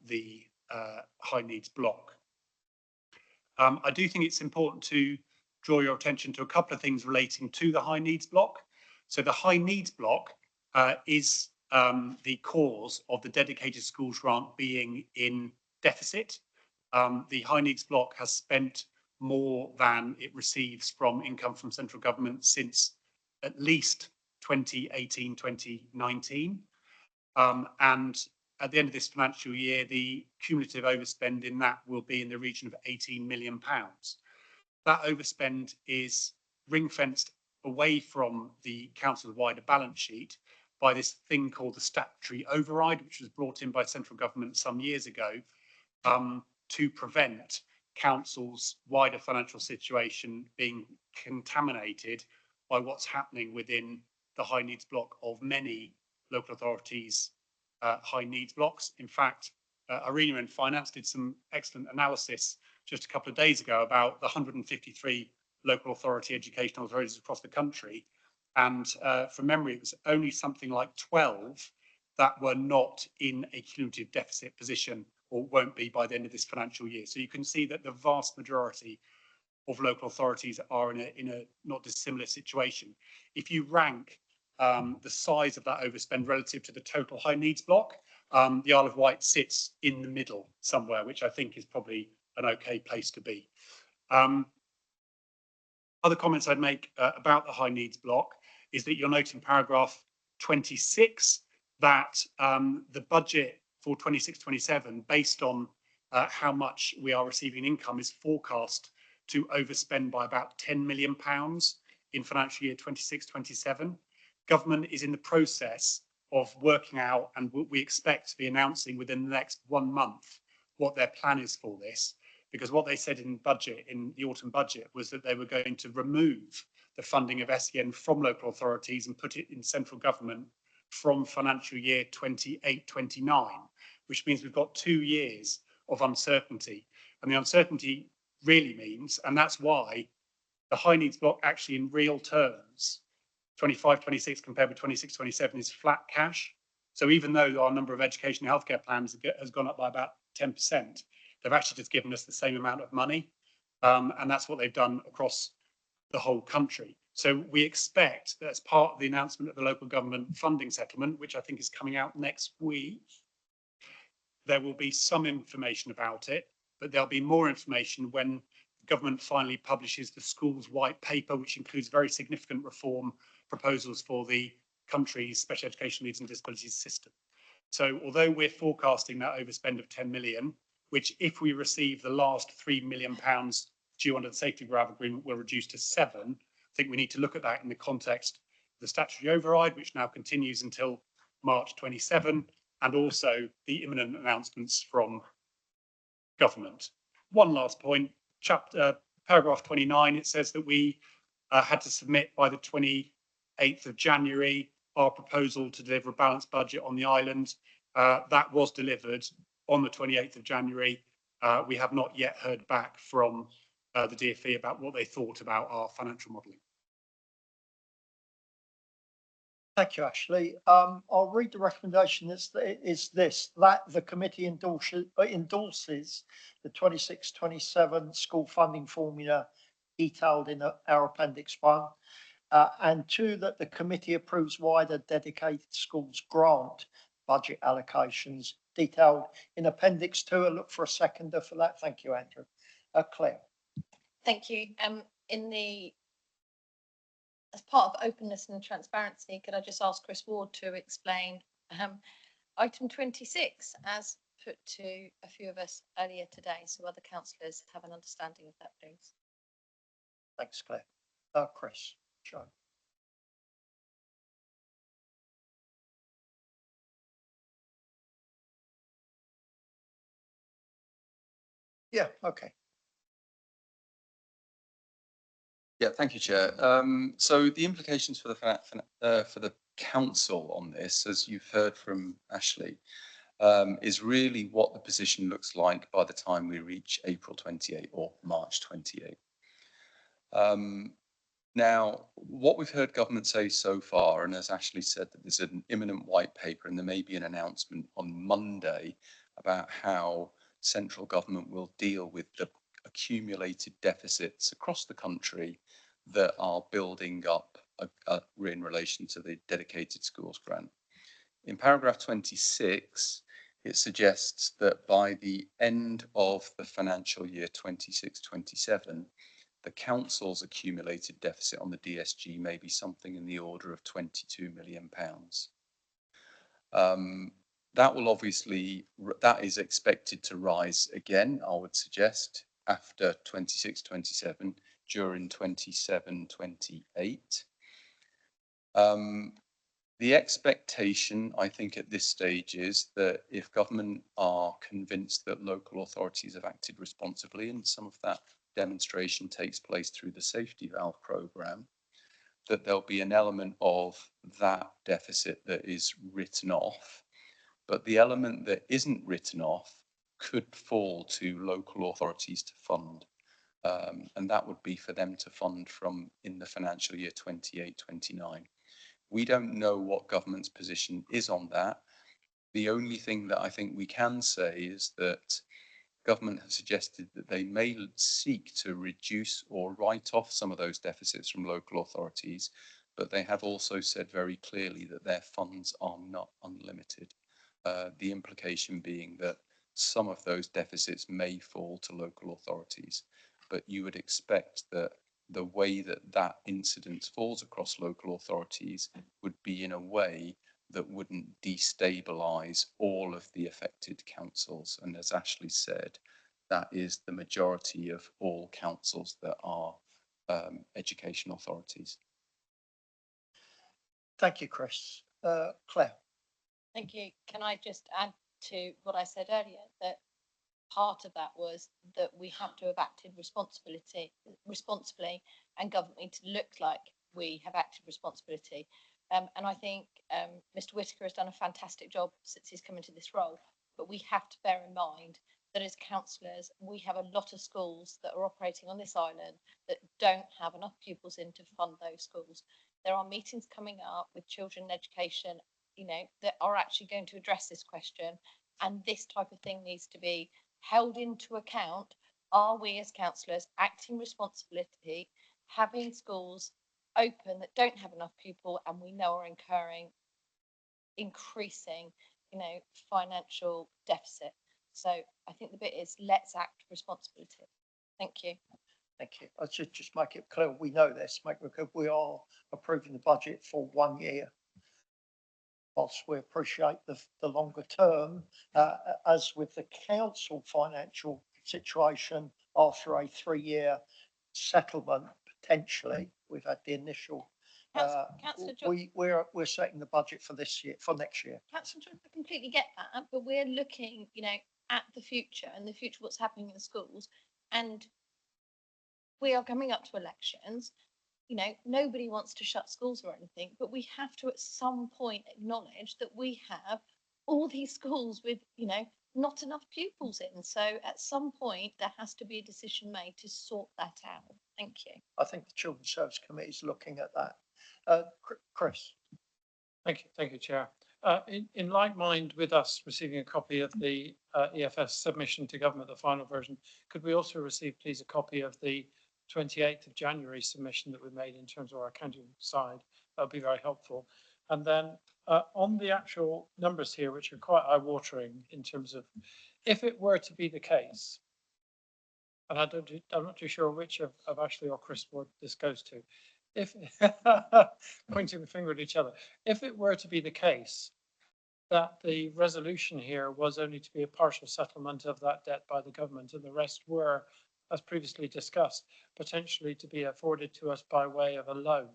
the high needs block. I do think it's important to draw your attention to a couple of things relating to the high needs block. So the high needs block is the cause of the dedicated schools grant being in deficit. The high needs block has spent more than it receives from income from central government since at least 2018, 2019. And at the end of this financial year, the cumulative overspend in that will be in the region of £18 million. That overspend is ring-fenced away from the council's wider balance sheet by this thing called the statutory override, which was brought in by central government some years ago to prevent council's wider financial situation being contaminated by what's happening within the high needs block of many local authorities' high needs blocks. In fact, Arena in Finance did some excellent analysis just a couple of days ago about the 153 local authority educational authorities across the country. And from memory, it was only something like 12 that were not in a cumulative deficit position or won't be by the end of this financial year. So you can see that the vast majority of local authorities are in a not dissimilar situation. If you rank the size of that overspend relative to the total high needs block, the Isle of Wight sits in the middle somewhere, which I think is probably an okay place to be. Other comments I'd make about the high needs block is that you'll note in paragraph 26 that the budget for 26-27, based on how much we are receiving income is forecast to overspend by about £10 million in financial year 26-27. Government is in the process of working out, and we expect to be announcing within the next 1 month what their plan is for this, because what they said in the autumn budget was that they were going to remove the funding of SEN from local authorities and put it in central government from financial year 28-29, which means we've got 2 years of uncertainty. And the uncertainty really means, and that's why the high needs block actually in real terms, 25-26 compared with 26-27 is flat cash. So even though our number of education and healthcare plans has gone up by about 10%, they've actually just given us the same amount of money. And that's what they've done across the whole country. So we expect that as part of the announcement of the local government funding settlement, which I think is coming out next week, there will be some information about it, but there'll be more information when the government finally publishes the school's white paper, which includes very significant reform proposals for the country's special education needs and disabilities system. So although we're forecasting that overspend of 10 million, which if we receive the last £3 million due under the safety valve agreement will reduce to 7, I think we need to look at that in the context of the statutory override, which now continues until March 27, and also the imminent announcements from government. One last point, paragraph 29, it says that we had to submit by the 28th of January our proposal to deliver a balanced budget on the island. That was delivered on the 28th of January. We have not yet heard back from the DfE about what they thought about our financial modelling. Thank you, Ashley. I'll read the recommendation. That the committee endorses the 26-27 school funding formula detailed in our Appendix 1. And 2, that the committee approves wider dedicated schools grant budget allocations detailed in Appendix 2. I'll look for a seconder for that. Thank you, Andrew. Claire. Thank you. As part of openness and transparency, could I just ask Chris Ward to explain item 26 as put to a few of us earlier today, so other councillors have an understanding of that, please? Thanks, Claire. Chris, Joe. Yeah, okay. Yeah, thank you, Chair. So the implications for the council on this, as you've heard from Ashley, is really what the position looks like by the time we reach April 28 or March 28. Now, what we've heard government say so far, and as Ashley said, that there's an imminent white paper and there may be an announcement on Monday about how central government will deal with the accumulated deficits across the country that are building up in relation to the dedicated schools grant. In paragraph 26, it suggests that by the end of the financial year 26-27, the council's accumulated deficit on the DSG may be something in the order of £22 million. That will obviously, that is expected to rise again, I would suggest, after 26-27, during 27-28. The expectation, I think, at this stage is that if government are convinced that local authorities have acted responsibly, and some of that demonstration takes place through the safety valve programme, that there'll be an element of that deficit that is written off. But the element that isn't written off could fall to local authorities to fund. And that would be for them to fund from in the financial year 28-29. We don't know what government's position is on that. The only thing that I think we can say is that government has suggested that they may seek to reduce or write off some of those deficits from local authorities, but they have also said very clearly that their funds are not unlimited. The implication being that some of those deficits may fall to local authorities, but you would expect that the way that that incidence falls across local authorities would be in a way that wouldn't destabilise all of the affected councils. And as Ashley said, that is the majority of all councils that are education authorities. Thank you, Chris. Claire. Thank you. Can I just add to what I said earlier, that part of that was that we have to have acted responsibly, and government need to look like we have acted responsibility. And I think Mr. Whitaker has done a fantastic job since he's come into this role, but we have to bear in mind that as councillors, we have a lot of schools that are operating on this island that don't have enough pupils in to fund those schools. There are meetings coming up with children and education, you know, that are actually going to address this question, and this type of thing needs to be held into account. Are we as councillors acting responsibility, having schools open that don't have enough people and we know are increasing, you know, financial deficit? So I think the bit is let's act responsibility. Thank you. Thank you. I should just make it clear, we know this, we are approving the budget for 1 year. Whilst we appreciate the longer term, as with the council financial situation, after a 3-year settlement, potentially, we've had the initial, Councillor John, we're setting the budget for this year, for next year. Councillor John, I completely get that, but we're looking, you know, at the future and the future, what's happening in the schools, and we are coming up to elections. You know, nobody wants to shut schools or anything, but we have to at some point acknowledge that we have all these schools with, you know, not enough pupils in. So at some point there has to be a decision made to sort that out. Thank you. I think the Children's Service Committee is looking at that. Chris. Thank you, Chair. In like mind with us receiving a copy of the EFS submission to government, the final version, could we also receive, please, a copy of the 28th of January submission that we made in terms of our accounting side? That would be very helpful. And then on the actual numbers here, which are quite eye-watering in terms of, if it were to be the case, and I'm not too sure which of Ashley or Chris this goes to, if pointing the finger at each other, if it were to be the case that the resolution here was only to be a partial settlement of that debt by the government and the rest were, as previously discussed, potentially to be afforded to us by way of a loan,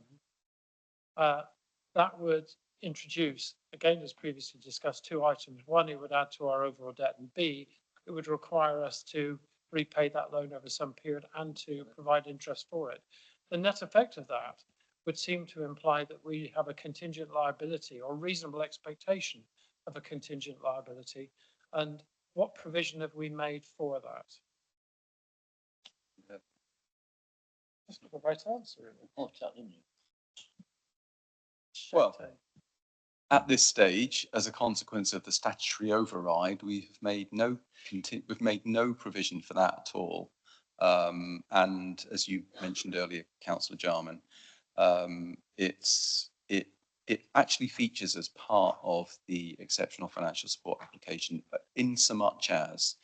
that would introduce, again as previously discussed, 2 items. One, it would add to our overall debt, and B, it would require us to repay that loan over some period and to provide interest for it. The net effect of that would seem to imply that we have a contingent liability or reasonable expectation of a contingent liability. And what provision have we made for that? That's not the right answer. Well, at this stage, as a consequence of the statutory override, we've made no provision for that at all. And as you mentioned earlier, Councillor Jarman, it actually features as part of the exceptional financial support application, in so much as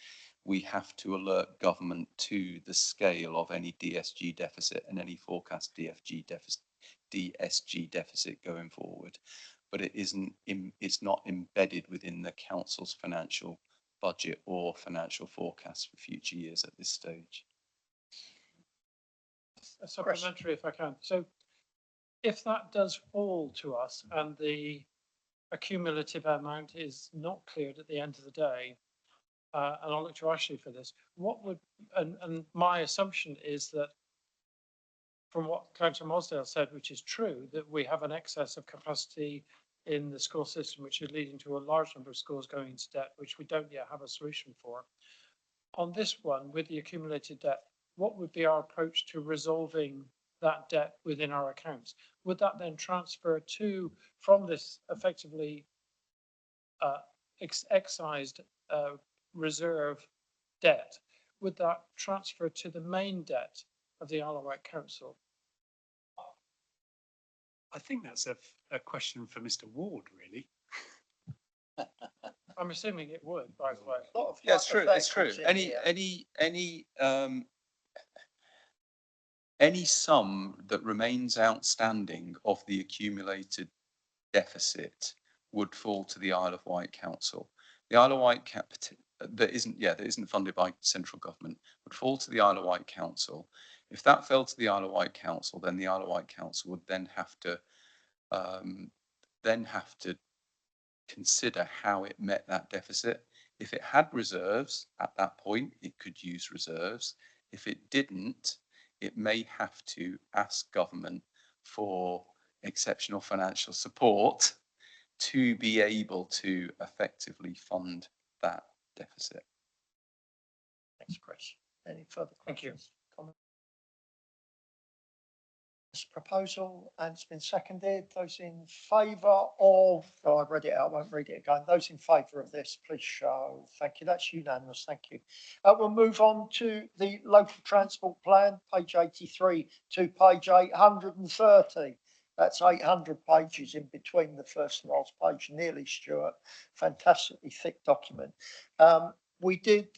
we have to alert government to the scale of any DSG deficit and any forecast DSG deficit going forward. But it's not embedded within the council's financial budget or financial forecast for future years at this stage. A supplementary, if I can. So if that does fall to us and the accumulative amount is not cleared at the end of the day, and I'll look to Ashley for this, what would, and my assumption is that from what Councillor Mosdale said, which is true, that we have an excess of capacity in the school system, which is leading to a large number of schools going into debt, which we don't yet have a solution for. On this one, with the accumulated debt, what would be our approach to resolving that debt within our accounts? Would that then transfer from this effectively excised reserve debt, would that transfer to the main debt of the Isle of Wight Council? I think that's a question for Mr. Ward, really. I'm assuming it would, by the way. Yeah, it's true. It's true. Any sum that remains outstanding of the accumulated deficit would fall to the Isle of Wight Council. The Isle of Wight that isn't funded by central government would fall to the Isle of Wight Council. If that fell to the Isle of Wight Council, then the Isle of Wight Council would then have to consider how it met that deficit. If it had reserves at that point, it could use reserves. If it didn't, it may have to ask government for exceptional financial support to be able to effectively fund that deficit. Thanks, Chris. Any further Thank you. questions? Comments? This proposal, and it's been seconded. Those in favour of, oh, I've read it out, I won't read it again. Those in favour of this, please show. Thank you. That's unanimous. Thank you. We'll move on to the local transport plan, page 83 to page 830. That's 800 pages in between the first and last page, nearly, Stuart. Fantastically thick document. We did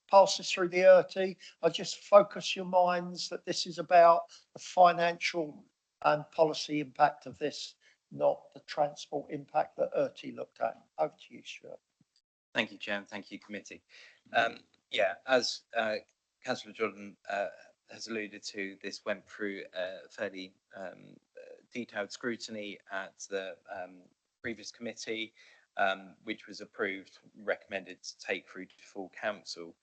pass this through the ERT. I just focus your minds that this is about the financial and policy impact of this, not the transport impact that ERT looked at. Over to you, Stuart. Thank you, Chair, and thank you, committee. As Councillor Jordan has alluded to, this went through a fairly detailed scrutiny at the previous committee, which was approved, recommended to take through to full council.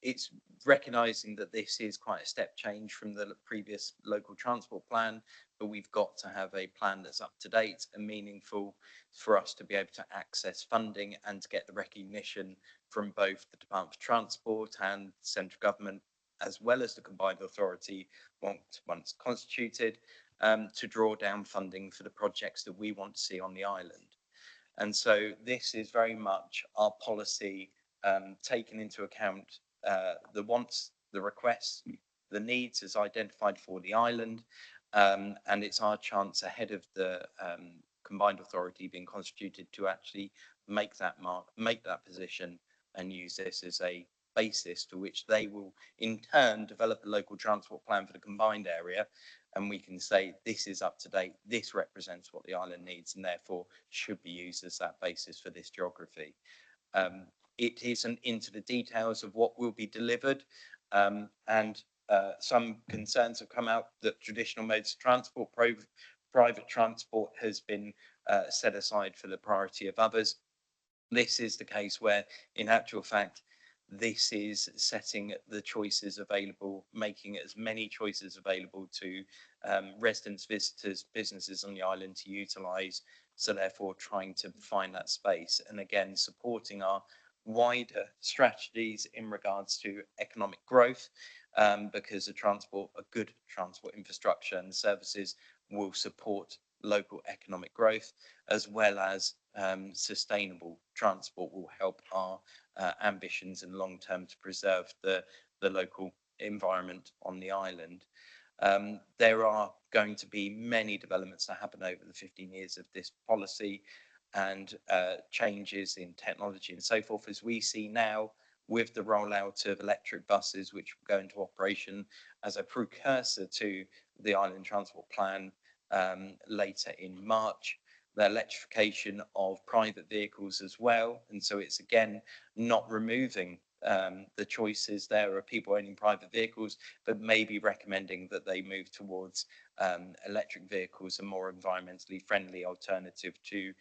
It's recognising that this is quite a step change from the previous local transport plan, but we've got to have a plan that's up to date and meaningful for us to be able to access funding and to get the recognition from both the Department for Transport and central government, as well as the combined authority once constituted, to draw down funding for the projects that we want to see on the island. And so this is very much our policy, taking into account the wants, the requests, the needs as identified for the island, and it's our chance ahead of the combined authority being constituted to actually make that position and use this as a basis to which they will in turn develop a local transport plan for the combined area, and we can say this is up to date, this represents what the island needs, and therefore should be used as that basis for this geography. It isn't into the details of what will be delivered, and some concerns have come out that traditional modes of transport, private transport has been set aside for the priority of others. This is the case where, in actual fact, this is setting the choices available, making as many choices available to residents, visitors, businesses on the island to utilise, so therefore trying to find that space, and again supporting our wider strategies in regards to economic growth, because a good transport infrastructure and services will support local economic growth, as well as sustainable transport will help our ambitions in long term to preserve the local environment on the island. There are going to be many developments that happen over the 15 years of this policy, and changes in technology and so forth, as we see now with the rollout of electric buses, which will go into operation as a precursor to the Island Transport Plan later in March. The electrification of private vehicles as well, and so it's again not removing the choices there of people owning private vehicles, but maybe recommending that they move towards electric vehicles, a more environmentally friendly alternative to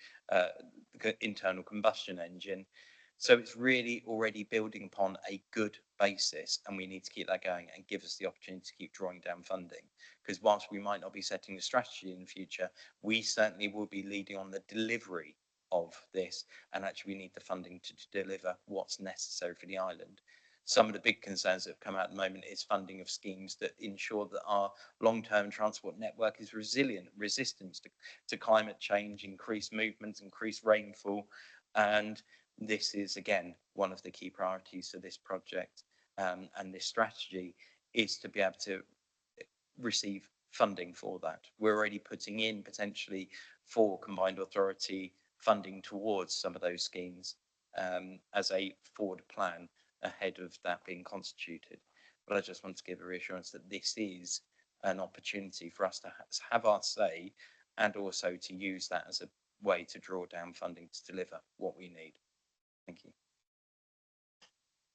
internal combustion engine. So it's really already building upon a good basis, and we need to keep that going and give us the opportunity to keep drawing down funding. Because whilst we might not be setting the strategy in the future, we certainly will be leading on the delivery of this, and actually we need the funding to deliver what's necessary for the island. Some of the big concerns that have come out at the moment is funding of schemes that ensure that our long-term transport network is resilient, resistant to climate change, increased movement, increased rainfall, and this is again one of the key priorities for this project, and this strategy is to be able to receive funding for that. We're already putting in potentially for combined authority funding towards some of those schemes as a forward plan ahead of that being constituted. But I just want to give a reassurance that this is an opportunity for us to have our say, and also to use that as a way to draw down funding to deliver what we need. Thank you.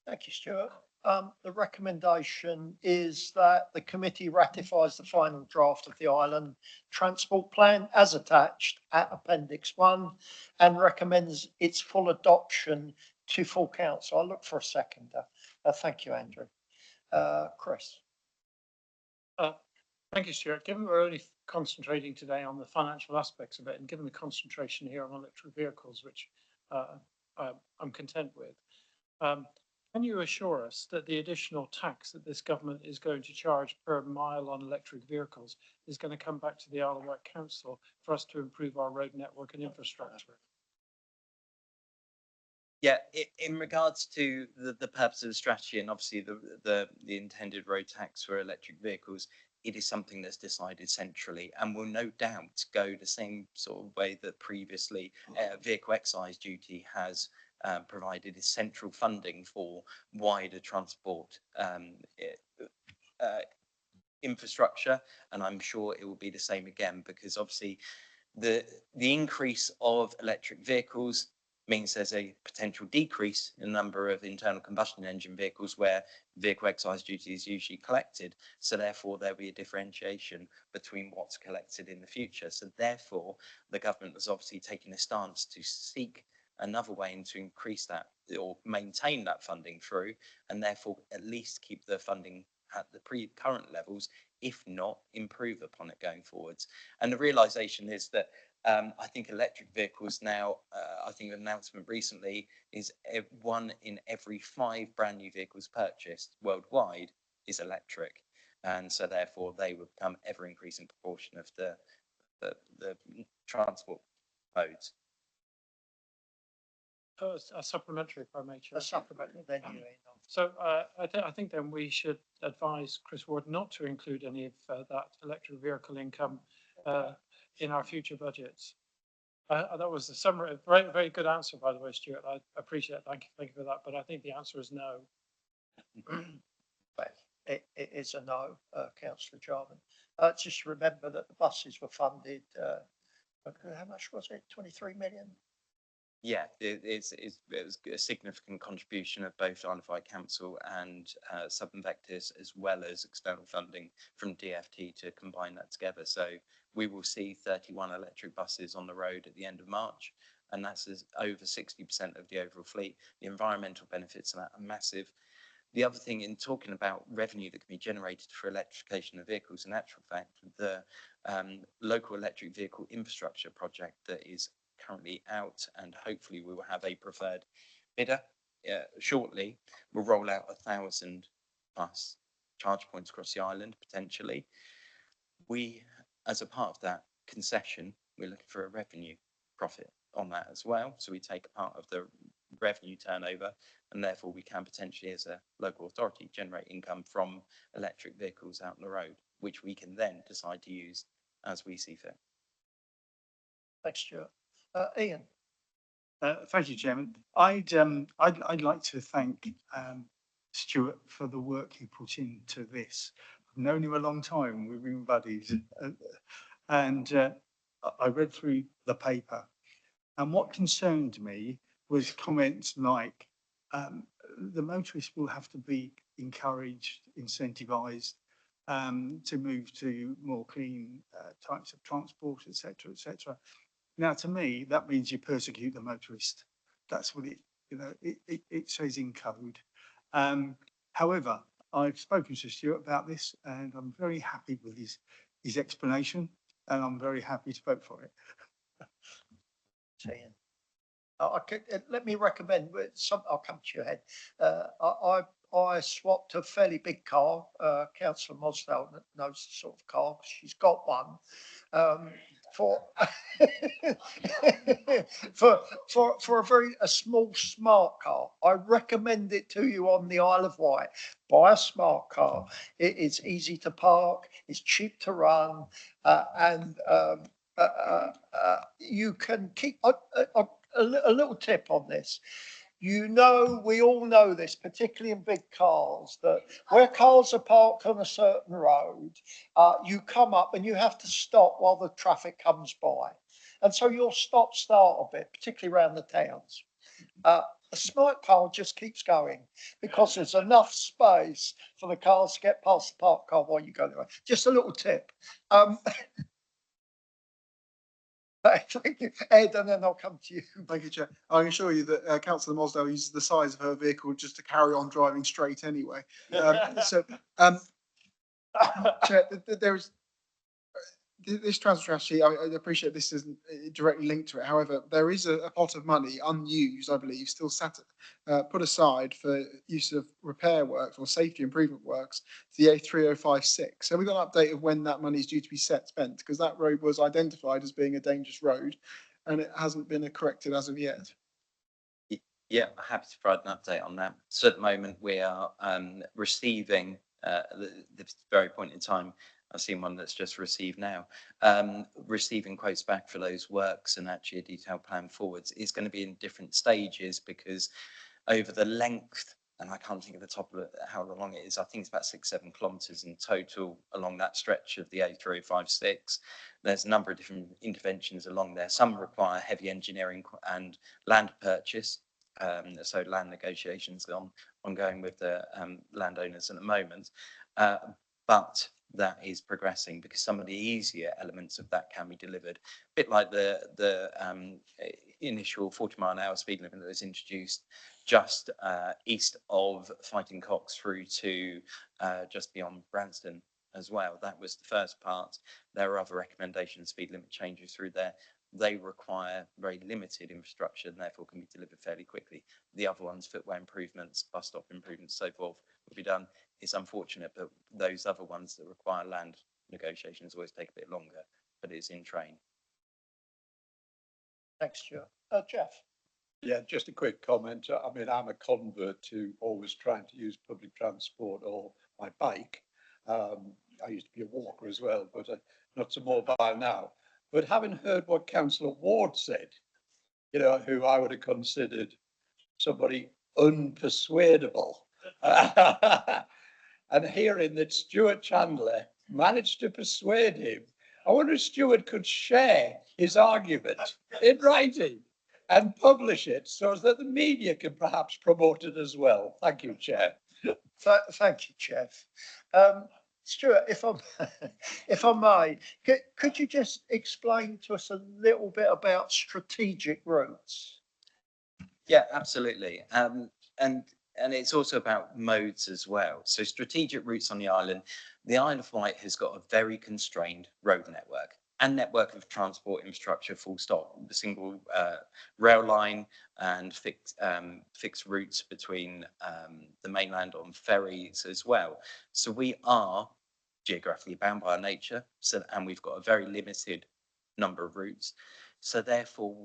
Thank you, Stuart. The recommendation is that the committee ratifies the final draft of the Island Transport Plan as attached at Appendix 1 and recommends its full adoption to full council. I'll look for a seconder. Thank you, Andrew. Chris. Thank you, Stuart. Given we're only concentrating today on the financial aspects of it, and given the concentration here on electric vehicles, which I'm content with, can you assure us that the additional tax that this government is going to charge per mile on electric vehicles is going to come back to the Isle of Wight Council for us to improve our road network and infrastructure? Yeah, in regards to the purpose of the strategy and obviously the intended road tax for electric vehicles, it is something that's decided centrally and will no doubt go the same sort of way that previously vehicle excise duty has provided is central funding for wider transport infrastructure, and I'm sure it will be the same again, because obviously the increase of electric vehicles means there's a potential decrease in the number of internal combustion engine vehicles where vehicle excise duty is usually collected. So therefore there'll be a differentiation between what's collected in the future. So therefore the government has obviously taken a stance to seek another way and to increase that or maintain that funding through, and therefore at least keep the funding at the current levels, if not improve upon it going forwards. And the realization is that I think electric vehicles now, I think an announcement recently is 1 in every 5 brand new vehicles purchased worldwide is electric. And so therefore they will become ever increasing proportion of the transport modes. A supplementary, if I may, Chair. A supplementary, then you. So I think then we should advise Chris Ward not to include any of that electric vehicle income in our future budgets. That was the summary. Very, very good answer, by the way, Stuart. I appreciate it. Thank you for that. But I think the answer is no. It is a no, Councillor Jarman. Just remember that the buses were funded. How much was it? 23 million. Yeah, it was a significant contribution of both Isle of Wight Council and Southern Vectors, as well as external funding from DFT to combine that together. So we will see 31 electric buses on the road at the end of March, and that's over 60% of the overall fleet. The environmental benefits of that are massive. The other thing, in talking about revenue that can be generated for electrification of vehicles, in actual fact, the local electric vehicle infrastructure project that is currently out, and hopefully we will have a preferred bidder shortly, will roll out 1,000 plus charge points across the island potentially. We, as a part of that concession, we're looking for a revenue profit on that as well. So we take a part of the revenue turnover, and therefore we can potentially, as a local authority, generate income from electric vehicles out on the road, which we can then decide to use as we see fit. Thanks, Stuart. Ian. Thank you, Chairman. I'd like to thank Stuart for the work he put into this. I've known him a long time. We've been buddies, and I read through the paper, and what concerned me was comments like the motorists will have to be encouraged, incentivised to move to more clean types of transport, etc., etc. Now, to me, that means you persecute the motorist. That's what it says in code. However, I've spoken to Stuart about this, and I'm very happy with his explanation, and I'm very happy to vote for it. Let me recommend some. I'll come to your head. I swapped a fairly big car. Councillor Mosdale knows the sort of car. She's got one. For a small smart car. I recommend it to you on the Isle of Wight. Buy a smart car. It is easy to park, it's cheap to run, and you can keep a little tip on this. You know, we all know this, particularly in big cars, that where cars are parked on a certain road, you come up and you have to stop while the traffic comes by. And so you'll stop start a bit, particularly around the towns. The smart car just keeps going because there's enough space for the cars to get past the parked car while you go there. Just a little tip. Thank you, Ed, and then I'll come to you. Thank you, Chair. I can assure you that Councillor Mosdale uses the size of her vehicle just to carry on driving straight anyway. Chair, there is this transport strategy. I appreciate this isn't directly linked to it. However, there is a pot of money unused, I believe, still put aside for use of repair works or safety improvement works to the A3056. Have we got an update of when that money is due to be spent? Because that road was identified as being a dangerous road, and it hasn't been corrected as of yet. Yeah, happy to provide an update on that. So at the moment we are receiving this very point in time. I've seen one that's just received now, receiving quotes back for those works, and actually a detailed plan forwards is going to be in different stages because over the length, and I can't think of the top of it, how long it is, I think it's about 6-7 kilometres in total along that stretch of the A3056. There's a number of different interventions along there. Some require heavy engineering and land purchase. So land negotiations ongoing with the landowners at the moment. But that is progressing because some of the easier elements of that can be delivered. A bit like the initial 40-mile-an-hour speed limit that was introduced just east of Fighting Cocks through to just beyond Branston as well. That was the first part. There are other recommendations, speed limit changes through there. They require very limited infrastructure and therefore can be delivered fairly quickly. The other ones, footway improvements, bus stop improvements, so forth, will be done. It's unfortunate, but those other ones that require land negotiations always take a bit longer, but it's in train. Thanks, Stuart. Jeff. Yeah, just a quick comment. I mean, I'm a convert to always trying to use public transport or my bike. I used to be a walker as well, but not so mobile now. But having heard what Councillor Ward said, you know, who I would have considered somebody unpersuadable, and hearing that Stuart Chandler managed to persuade him, I wonder if Stuart could share his argument in writing and publish it so that the media can perhaps promote it as well. Thank you, Chair. Thank you, Jeff. Stuart, if I may, could you just explain to us a little bit about strategic routes? Yeah, absolutely. And it's also about modes as well. So strategic routes on the island. The Isle of Wight has got a very constrained road network and network of transport infrastructure, full stop. The single rail line and fixed routes between the mainland on ferries as well. So we are geographically bound by our nature, and we've got a very limited number of routes. So therefore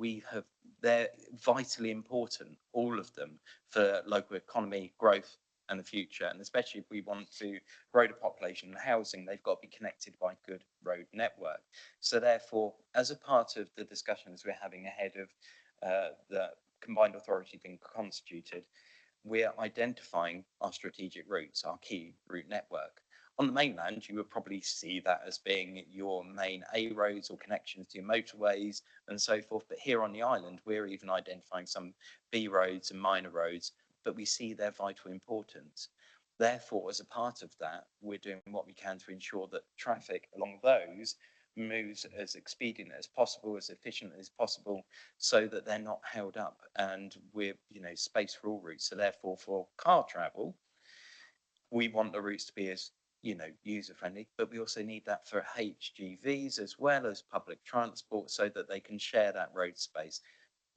they're vitally important, all of them, for local economy, growth and the future. And especially if we want to grow the population and housing, they've got to be connected by good road network. So therefore, as a part of the discussions we're having ahead of the combined authority being constituted, we're identifying our strategic routes, our key route network. On the mainland, you would probably see that as being your main A roads or connections to your motorways and so forth. But here on the island, we're even identifying some B roads and minor roads, but we see their vital importance. Therefore, as a part of that, we're doing what we can to ensure that traffic along those moves as expedient as possible, as efficient as possible, so that they're not held up and we're, space for all routes. So therefore, for car travel, we want the routes to be as user friendly, but we also need that for HGVs as well as public transport so that they can share that road space.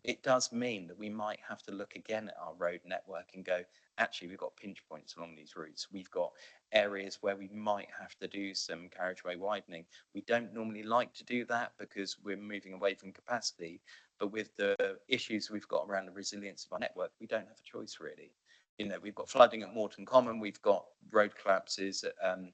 It does mean that we might have to look again at our road network and go, actually, we've got pinch points along these routes. We've got areas where we might have to do some carriageway widening. We don't normally like to do that because we're moving away from capacity, but with the issues we've got around the resilience of our network, we don't have a choice really. We've got flooding at Moreton Common, we've got road collapses and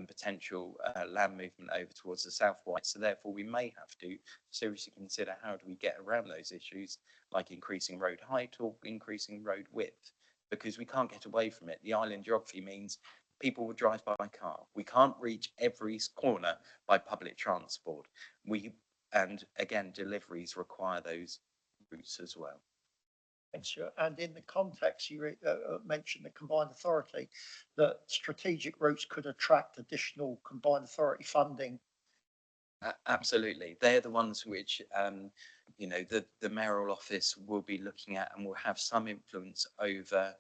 potential land movement over towards the South Wight. So therefore, we may have to seriously consider how do we get around those issues, like increasing road height or increasing road width, because we can't get away from it. The island geography means people will drive by car. We can't reach every corner by public transport. We And again, deliveries require those routes as well. Thanks, Stuart. And in the context, you mentioned the combined authority, that strategic routes could attract additional combined authority funding. Absolutely. They're the ones which, you know, the mayoral office will be looking at and will have some influence over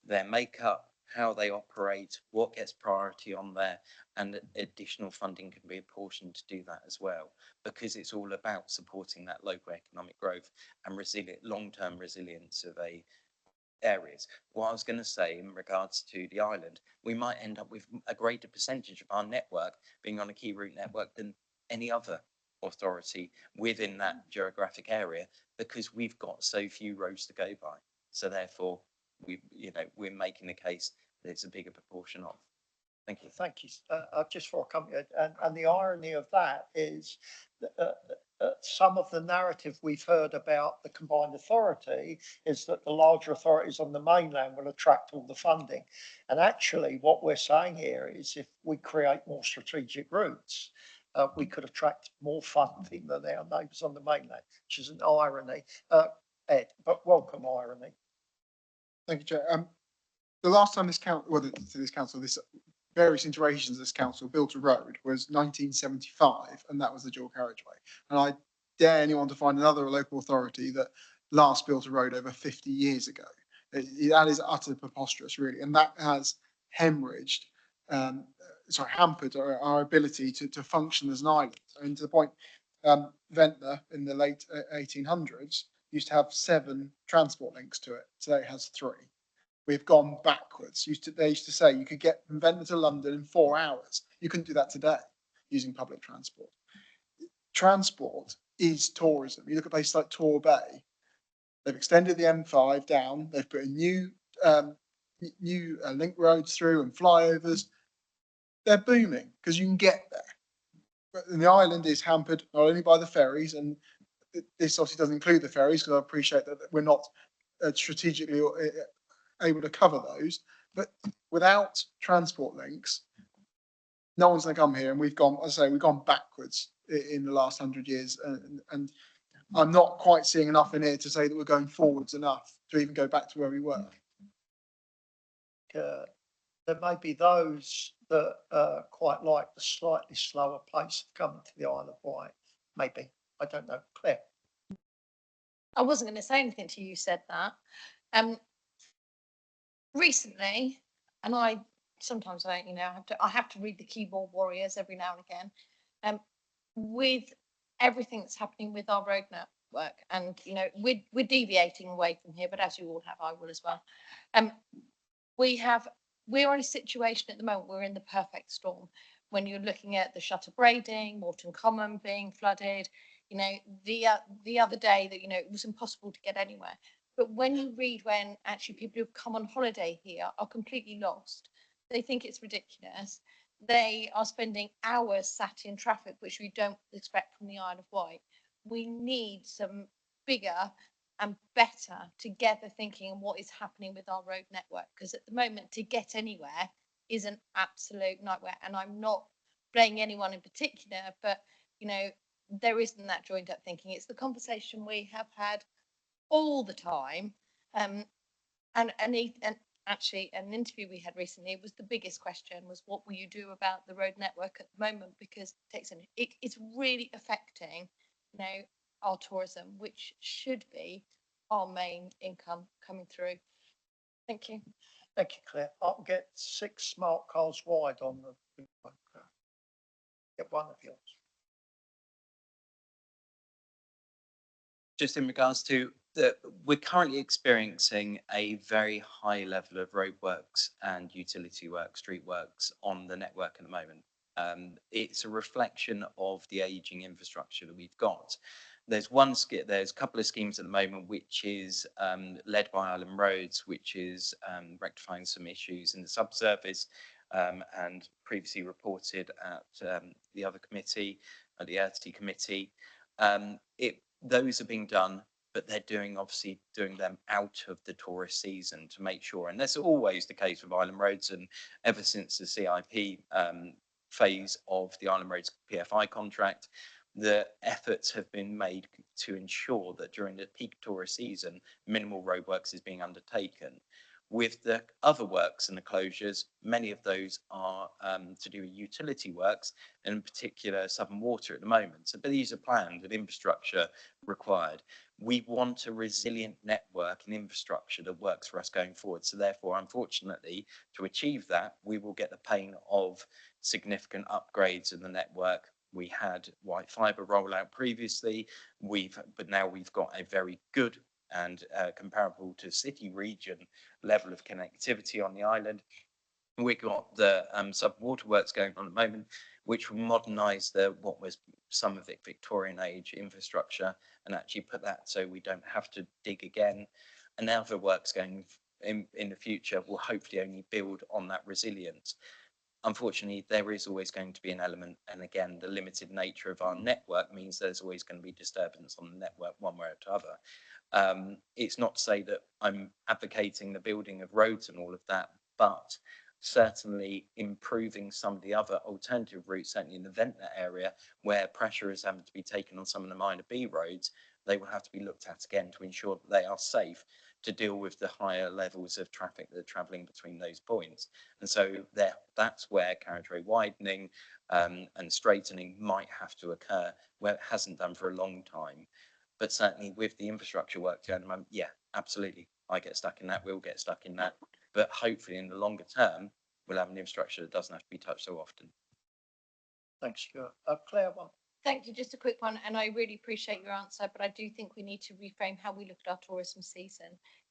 their makeup, how they operate, what gets priority on there, and additional funding can be apportioned to do that as well, because it's all about supporting that local economic growth and long-term resilience of areas. What I was going to say in regards to the island, we might end up with a greater percentage of our network being on a key route network than any other authority within that geographic area, because we've got so few roads to go by. So therefore, we're making the case that it's a bigger proportion of. Thank you. Thank you. Just for a comment, and the irony of that is that some of the narrative we've heard about the combined authority is that the larger authorities on the mainland will attract all the funding. And actually, what we're saying here is if we create more strategic routes, we could attract more funding than our neighbours on the mainland, which is an irony. Ed, but welcome irony. Thank you, Chair. The last time this various iterations of this council built a road was 1975, and that was the dual carriageway. And I dare anyone to find another local authority that last built a road over 50 years ago. That is utterly preposterous, really, and that has hampered our ability to function as an island. And to the point, Ventnor in the late 1800s used to have 7 transport links to it. Today it has 3. We've gone backwards. They used to say you could get from Ventnor to London in 4 hours. You couldn't do that today using public transport. Transport is tourism. You look at places like Tor Bay. They've extended the M5 down. They've put in new link roads through and flyovers. They're booming because you can get there. But the island is hampered not only by the ferries, and this obviously doesn't include the ferries because I appreciate that we're not strategically able to cover those, but without transport links, no one's going to come here, and we've gone backwards in the last 100 years, and I'm not quite seeing enough in here to say that we're going forwards enough to even go back to where we were. There may be those that quite like the slightly slower pace of coming to the Isle of Wight. Maybe, I don't know. Claire. I wasn't going to say anything till you said that. Recently, and I have to read the keyboard warriors every now and again. With everything that's happening with our road network, and we're deviating away from here, but as you all have, I will as well. We're in a situation at the moment. We're in the perfect storm. When you're looking at the Shutter Braiding, Morton Common being flooded, the other day that it was impossible to get anywhere. But when you read when actually people who've come on holiday here are completely lost, they think it's ridiculous. They are spending hours sat in traffic, which we don't expect from the Isle of Wight. We need some bigger and better together thinking on what is happening with our road network, because at the moment to get anywhere is an absolute nightmare. And I'm not blaming anyone in particular, but there isn't that joined up thinking. It's the conversation we have had all the time, and actually an interview we had recently was the biggest question was what will you do about the road network at the moment, because it's really affecting our tourism, which should be our main income coming through. Thank you. Thank you, Claire. I'll get 6 smart cars wide on the get one of yours. Just in regards to we're currently experiencing a very high level of roadworks and utility work, street works on the network at the moment. It's a reflection of the aging infrastructure that we've got. There's a couple of schemes at the moment which is led by Island Roads, which is rectifying some issues in the subsurface, and previously reported at the other committee, at the ERT committee. Those are being done, but they're obviously doing them out of the tourist season to make sure, and that's always the case with Island Roads, and ever since the CIP phase of the Island Roads PFI contract, the efforts have been made to ensure that during the peak tourist season, minimal roadworks is being undertaken. With the other works and the closures, many of those are to do with utility works, and in particular Southern Water at the moment. So, but these are planned and infrastructure required. We want a resilient network and infrastructure that works for us going forward. So therefore, unfortunately, to achieve that, we will get the pain of significant upgrades in the network. We had white fibre rollout previously, but now we've got a very good and comparable to city region level of connectivity on the island. We've got the sub-waterworks going on at the moment, which will modernise what was some of it Victorian age infrastructure and actually put that so we don't have to dig again. And other works going in the future will hopefully only build on that resilience. Unfortunately, there is always going to be an element, and again, the limited nature of our network means there's always going to be disturbance on the network one way or the other. It's not to say that I'm advocating the building of roads and all of that, but certainly improving some of the other alternative routes, certainly in the Ventnor area, where pressure is having to be taken on some of the minor B roads, they will have to be looked at again to ensure that they are safe to deal with the higher levels of traffic that are travelling between those points. And so that's where carriageway widening and straightening might have to occur, where it hasn't done for a long time. But certainly with the infrastructure work going on, yeah, absolutely. I get stuck in that, we'll get stuck in that. But hopefully in the longer term, we'll have an infrastructure that doesn't have to be touched so often. Thanks, Stuart. Claire, one. Thank you. Just a quick one, and I really appreciate your answer, but I do think we need to reframe how we look at our tourism season.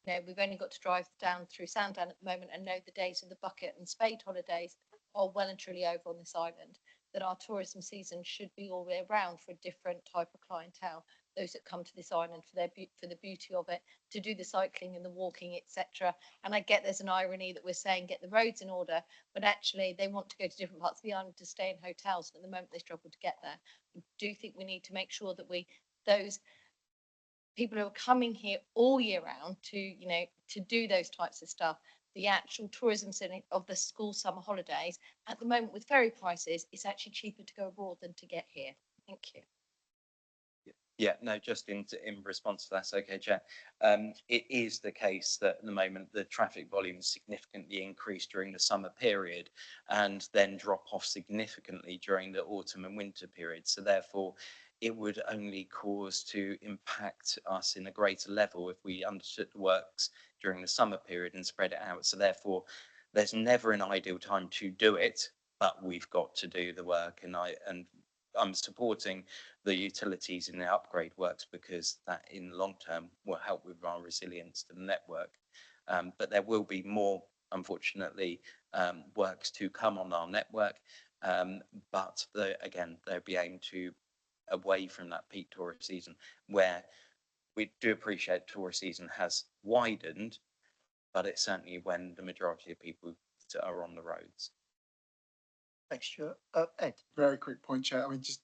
You know, we've only got to drive down through Sandown at the moment and know the days of the bucket and spade holidays are well and truly over on this island. That our tourism season should be all year round for a different type of clientele. Those that come to this island for the beauty of it, to do the cycling and the walking, etc. And I get there's an irony that we're saying get the roads in order, but actually they want to go to different parts of the island to stay in hotels, and at the moment they struggle to get there. I do think we need to make sure that those people who are coming here all year round to do those types of stuff, the actual tourism of the school summer holidays, at the moment with ferry prices, it's actually cheaper to go abroad than to get here. Thank you. Yeah, no, just in response to that, okay, Chair. It is the case that at the moment the traffic volumes significantly increase during the summer period and then drop off significantly during the autumn and winter period. So therefore, it would only cause to impact us in a greater level if we undertook the works during the summer period and spread it out. So therefore, there's never an ideal time to do it, but we've got to do the work, and I'm supporting the utilities in the upgrade works because that in the long term will help with our resilience to the network. But there will be more, unfortunately, works to come on our network. But again, they'll be aimed to away from that peak tourist season, where we do appreciate tourist season has widened, but it's certainly when the majority of people are on the roads. Thanks, Stuart. Ed. Very quick point, Chair. I mean, just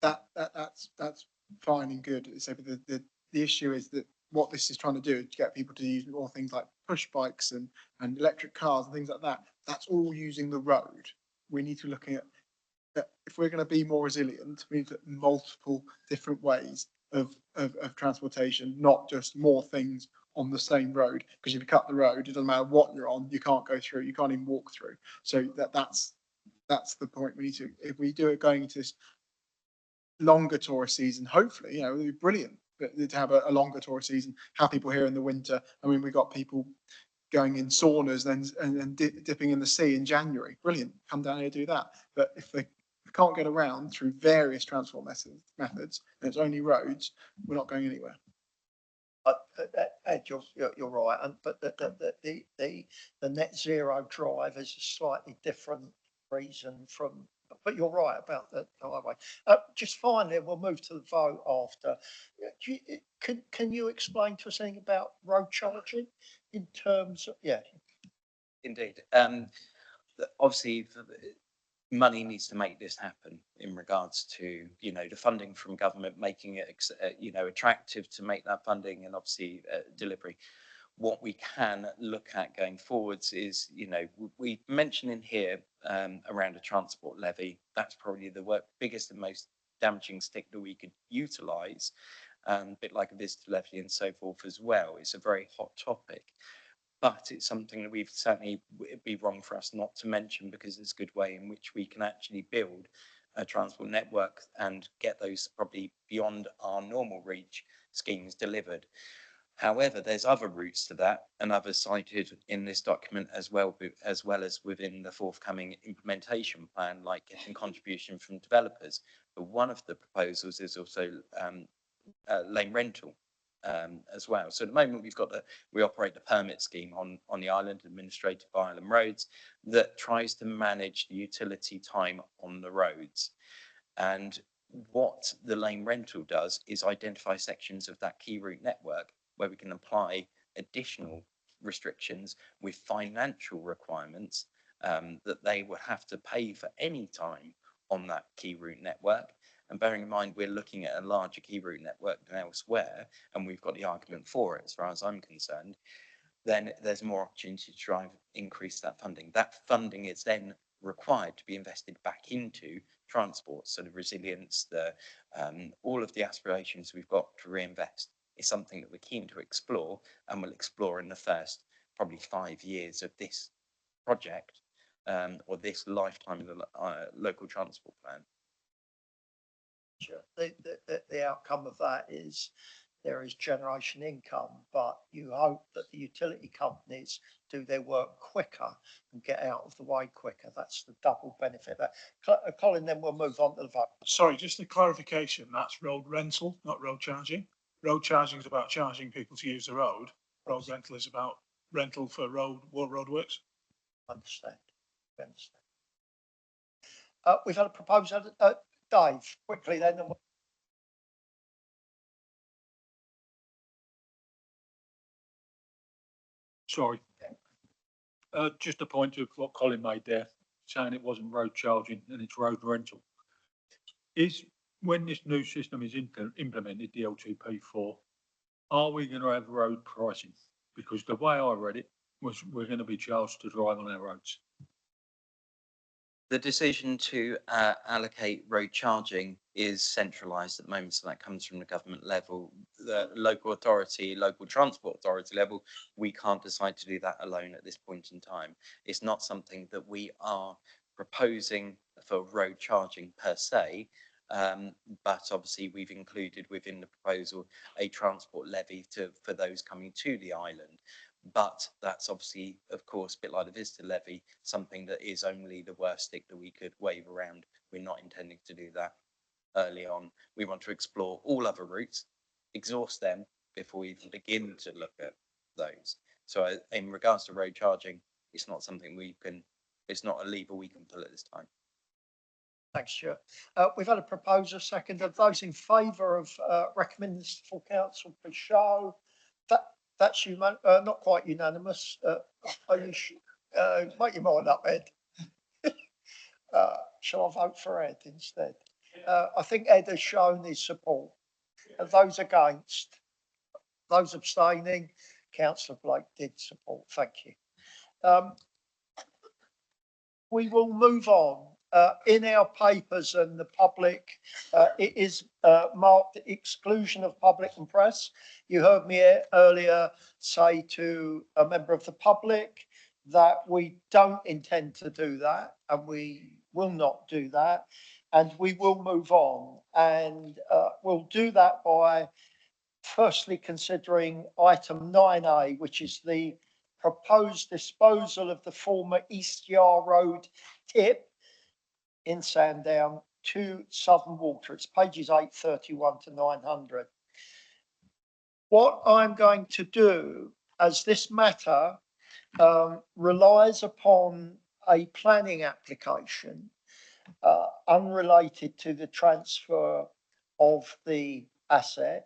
that's fine and good. So the issue is that what this is trying to do is to get people to use more things like push bikes and electric cars and things like that. That's all using the road. We need to look at that. If we're going to be more resilient, we need to multiple different ways of transportation, not just more things on the same road. Because if you cut the road, it doesn't matter what you're on, you can't go through, you can't even walk through. So that's the point. We need to, if we do it going into this longer tourist season, hopefully, it would be brilliant to have a longer tourist season, have people here in the winter. I mean, we got people going in saunas and dipping in the sea in January. Brilliant. Come down here, do that. But if they can't get around through various transport methods, and it's only roads, we're not going anywhere. Ed, you're right, but the net zero drive is a slightly different reason from. But you're right about the highway. Just finally, we'll move to the vote after. Can you explain to us anything about road charging in terms of, yeah? Indeed. Obviously, money needs to make this happen in regards to, the funding from government, making it, attractive to make that funding and obviously delivery. what we can look at going forwards is, you know, we mentioned in here around a transport levy. That's probably the biggest and most damaging stick that we could utilise, a bit like a visitor levy and so forth as well. It's a very hot topic, but it's something that we've certainly, it'd be wrong for us not to mention, because it's a good way in which we can actually build a transport network and get those probably beyond our normal reach schemes delivered. However, there's other routes to that, and others cited in this document as well as within the forthcoming implementation plan, like getting contribution from developers. But one of the proposals is also lane rental as well. So at the moment we operate the permit scheme on the island, administrated by Island Roads, that tries to manage the utility time on the roads. And what the lane rental does is identify sections of that key route network where we can apply additional restrictions with financial requirements that they would have to pay for any time on that key route network. And bearing in mind, we're looking at a larger key route network than elsewhere, and we've got the argument for it as far as I'm concerned, then there's more opportunity to increase that funding. That funding is then required to be invested back into transport. So the resilience, all of the aspirations we've got to reinvest is something that we're keen to explore, and we'll explore in the first probably 5 years of this project, or this lifetime of the local transport plan. Sure. The outcome of that is there is generation income, but you hope that the utility companies do their work quicker and get out of the way quicker. That's the double benefit. Colin, then we'll move on to the vote. Sorry, just a clarification, that's road rental, not road charging. Road charging is about charging people to use the road. Road rental is about rental for roadworks. Understand. We've had a proposal. Dave, quickly then. Sorry. Just a point of what Colin made there, saying it wasn't road charging and it's road rental. Is when this new system is implemented, the L2P4, are we going to have road pricing? Because the way I read it was we're going to be charged to drive on our roads. The decision to allocate road charging is centralised at the moment, so that comes from the government level. The local authority, local transport authority level, we can't decide to do that alone at this point in time. It's not something that we are proposing for road charging per se, but obviously we've included within the proposal a transport levy for those coming to the island. But that's obviously, of course, a bit like the visitor levy, something that is only the worst stick that we could wave around. We're not intending to do that early on. We want to explore all other routes, exhaust them before we even begin to look at those. So in regards to road charging, it's not something it's not a lever we can pull at this time. Thanks, Stuart. We've had a proposal seconded. Those in favour of recommending this to full council, please show. That's not quite unanimous. Are you make your mind up, Ed? Shall I vote for Ed instead? I think Ed has shown his support. Those against, those abstaining, Councillor Blake did support. Thank you. We will move on. In our papers and the public, it is marked exclusion of public and press. You heard me earlier say to a member of the public that we don't intend to do that, and we will not do that, and we will move on. And we'll do that by firstly considering item 9A, which is the proposed disposal of the former East Yard Road tip in Sandown to Southern Water. It's pages 831 to 900. What I'm going to do, as this matter relies upon a planning application unrelated to the transfer of the asset,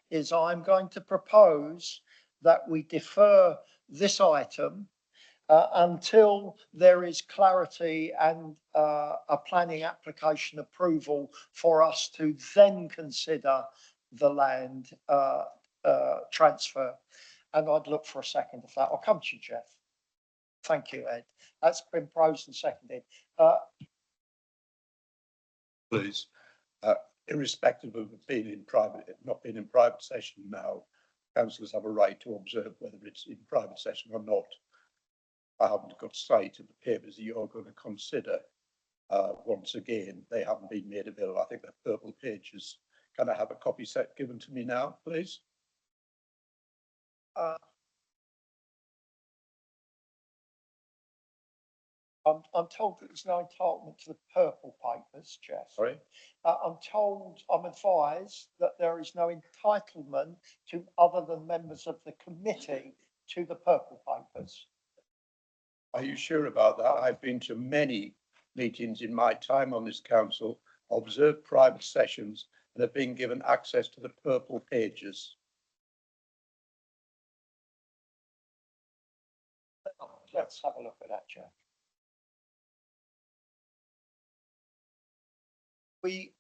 is I'm going to propose that we defer this item until there is clarity and a planning application approval for us to then consider the land transfer. And I'd look for a second of that. I'll come to you, Jeff. Thank you, Ed. That's been proposed and seconded. Please, irrespective of it being in private, not being in private session now, councillors have a right to observe whether it's in private session or not. I haven't got sight of the papers that you're going to consider. Once again, they haven't been made available. I think the purple pages. Can I have a copy set given to me now, please? I'm told that there's no entitlement to the purple papers, Jeff. Sorry? I'm advised that there is no entitlement to other than members of the committee to the purple papers. Are you sure about that? I've been to many meetings in my time on this council, observed private sessions, and have been given access to the purple pages. Let's have a look at that, Jeff. We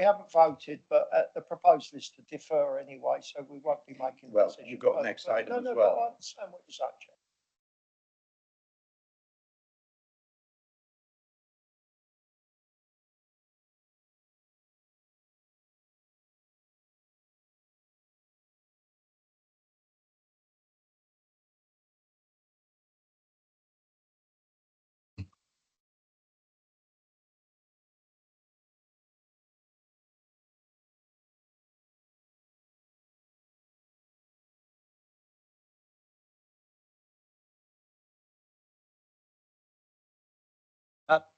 haven't voted, but the proposal is to defer anyway, so we won't be making. Well, you've got the next item as well. No, I understand what you're saying, Jeff.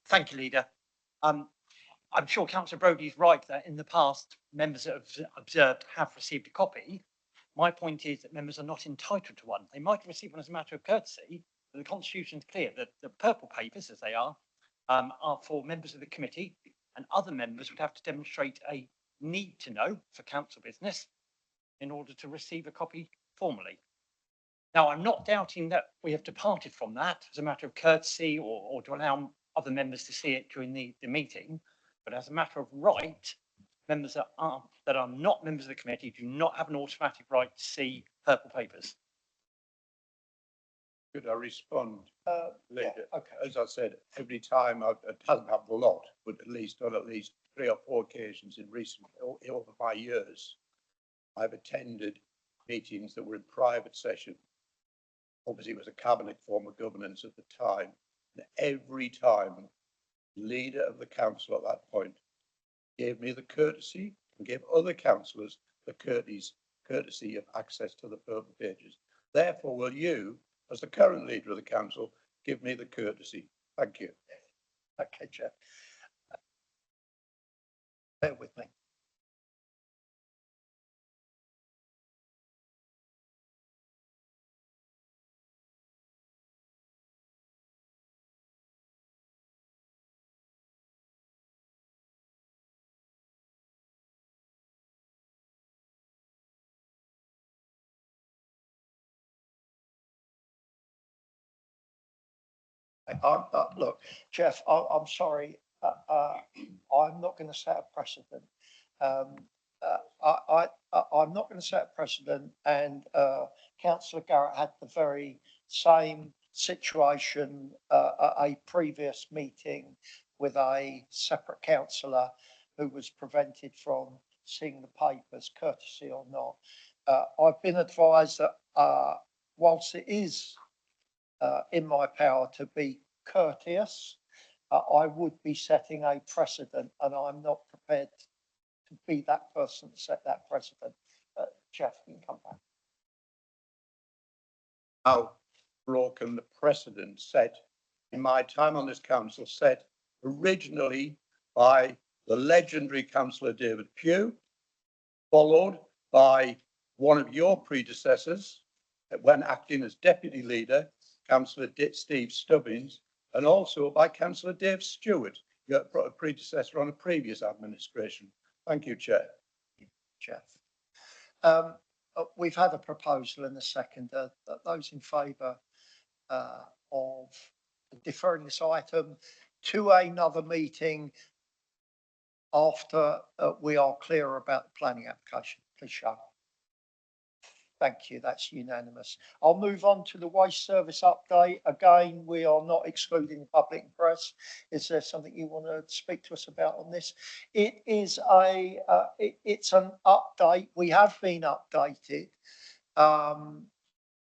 Thank you, Leader. I'm sure Councillor Brodie's right that in the past, members that have observed have received a copy. My point is that members are not entitled to one. They might receive one as a matter of courtesy, but the Constitution is clear that the purple papers, as they are for members of the committee, and other members would have to demonstrate a need to know for council business in order to receive a copy formally. Now, I'm not doubting that we have departed from that as a matter of courtesy or to allow other members to see it during the meeting, but as a matter of right, members that are not members of the committee do not have an automatic right to see purple papers. Could I respond? Yeah, okay. As I said, every time, it hasn't happened a lot, but on at least 3 or 4 occasions in recent, over my years, I've attended meetings that were in private session. Obviously, it was a cabinet form of governance at the time. And every time, the leader of the council at that point gave me the courtesy and gave other councillors the courtesy of access to the purple pages. Therefore, will you, as the current leader of the council, give me the courtesy? Thank you. Okay, Jeff. Bear with me. Look, Jeff, I'm sorry. I'm not going to set a precedent. I'm not going to set a precedent, and Councillor Garrett had the very same situation at a previous meeting with a separate councillor who was prevented from seeing the papers, courtesy or not. I've been advised that whilst it is in my power to be courteous, I would be setting a precedent, and I'm not prepared to be that person to set that precedent. Jeff, you can come back. How broken the precedent set in my time on this council, set originally by the legendary councillor David Pier, followed by one of your predecessors when acting as deputy leader, Councillor Steve Stubbins, and also by Councillor Dave Stewart, your predecessor on a previous administration. Thank you, Chair. Jeff. We've had a proposal and a second. Those in favour of deferring this item to another meeting after we are clear about the planning application, please show. Thank you, that's unanimous. I'll move on to the waste service update. Again, we are not excluding the public and press. Is there something you want to speak to us about on this? It is it's an update. We have been updated.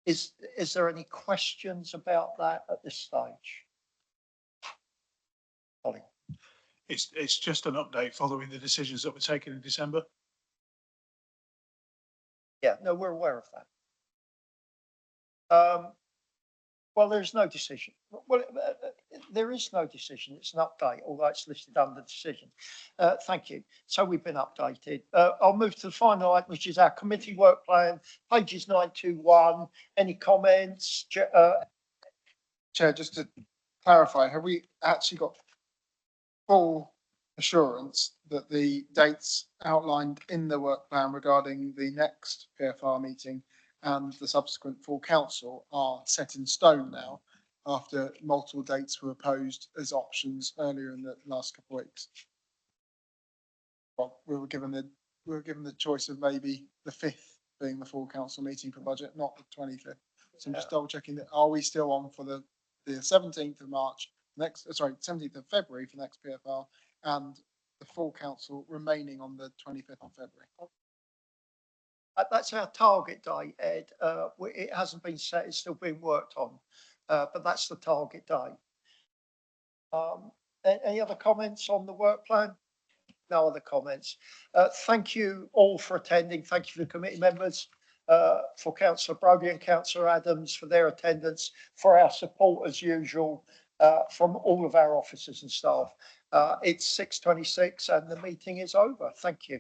Is there any questions about that at this stage? Ollie? It's just an update following the decisions that were taken in December. Yeah, no, we're aware of that. Well, there's no decision. Well, there is no decision. It's an update, although it's listed under decision. Thank you. So we've been updated. I'll move to the final item, which is our committee work plan, pages 921. Any comments? Chair, just to clarify, have we actually got full assurance that the dates outlined in the work plan regarding the next PFR meeting and the subsequent full council are set in stone now, after multiple dates were posed as options earlier in the last couple of weeks? Well, we were given the choice of maybe the 5th being the full council meeting for budget, not the 25th. So I'm just double checking that, are we still on for the 17th of March, 17th of February for next PFR, and the full council remaining on the 25th of February? That's our target date, Ed. It hasn't been set, it's still being worked on, but that's the target date. Any other comments on the work plan? No other comments. Thank you all for attending. Thank you for the committee members, for Councillor Brodie and Councillor Adams for their attendance, for our support as usual, from all of our officers and staff. It's 6:26 and the meeting is over. Thank you.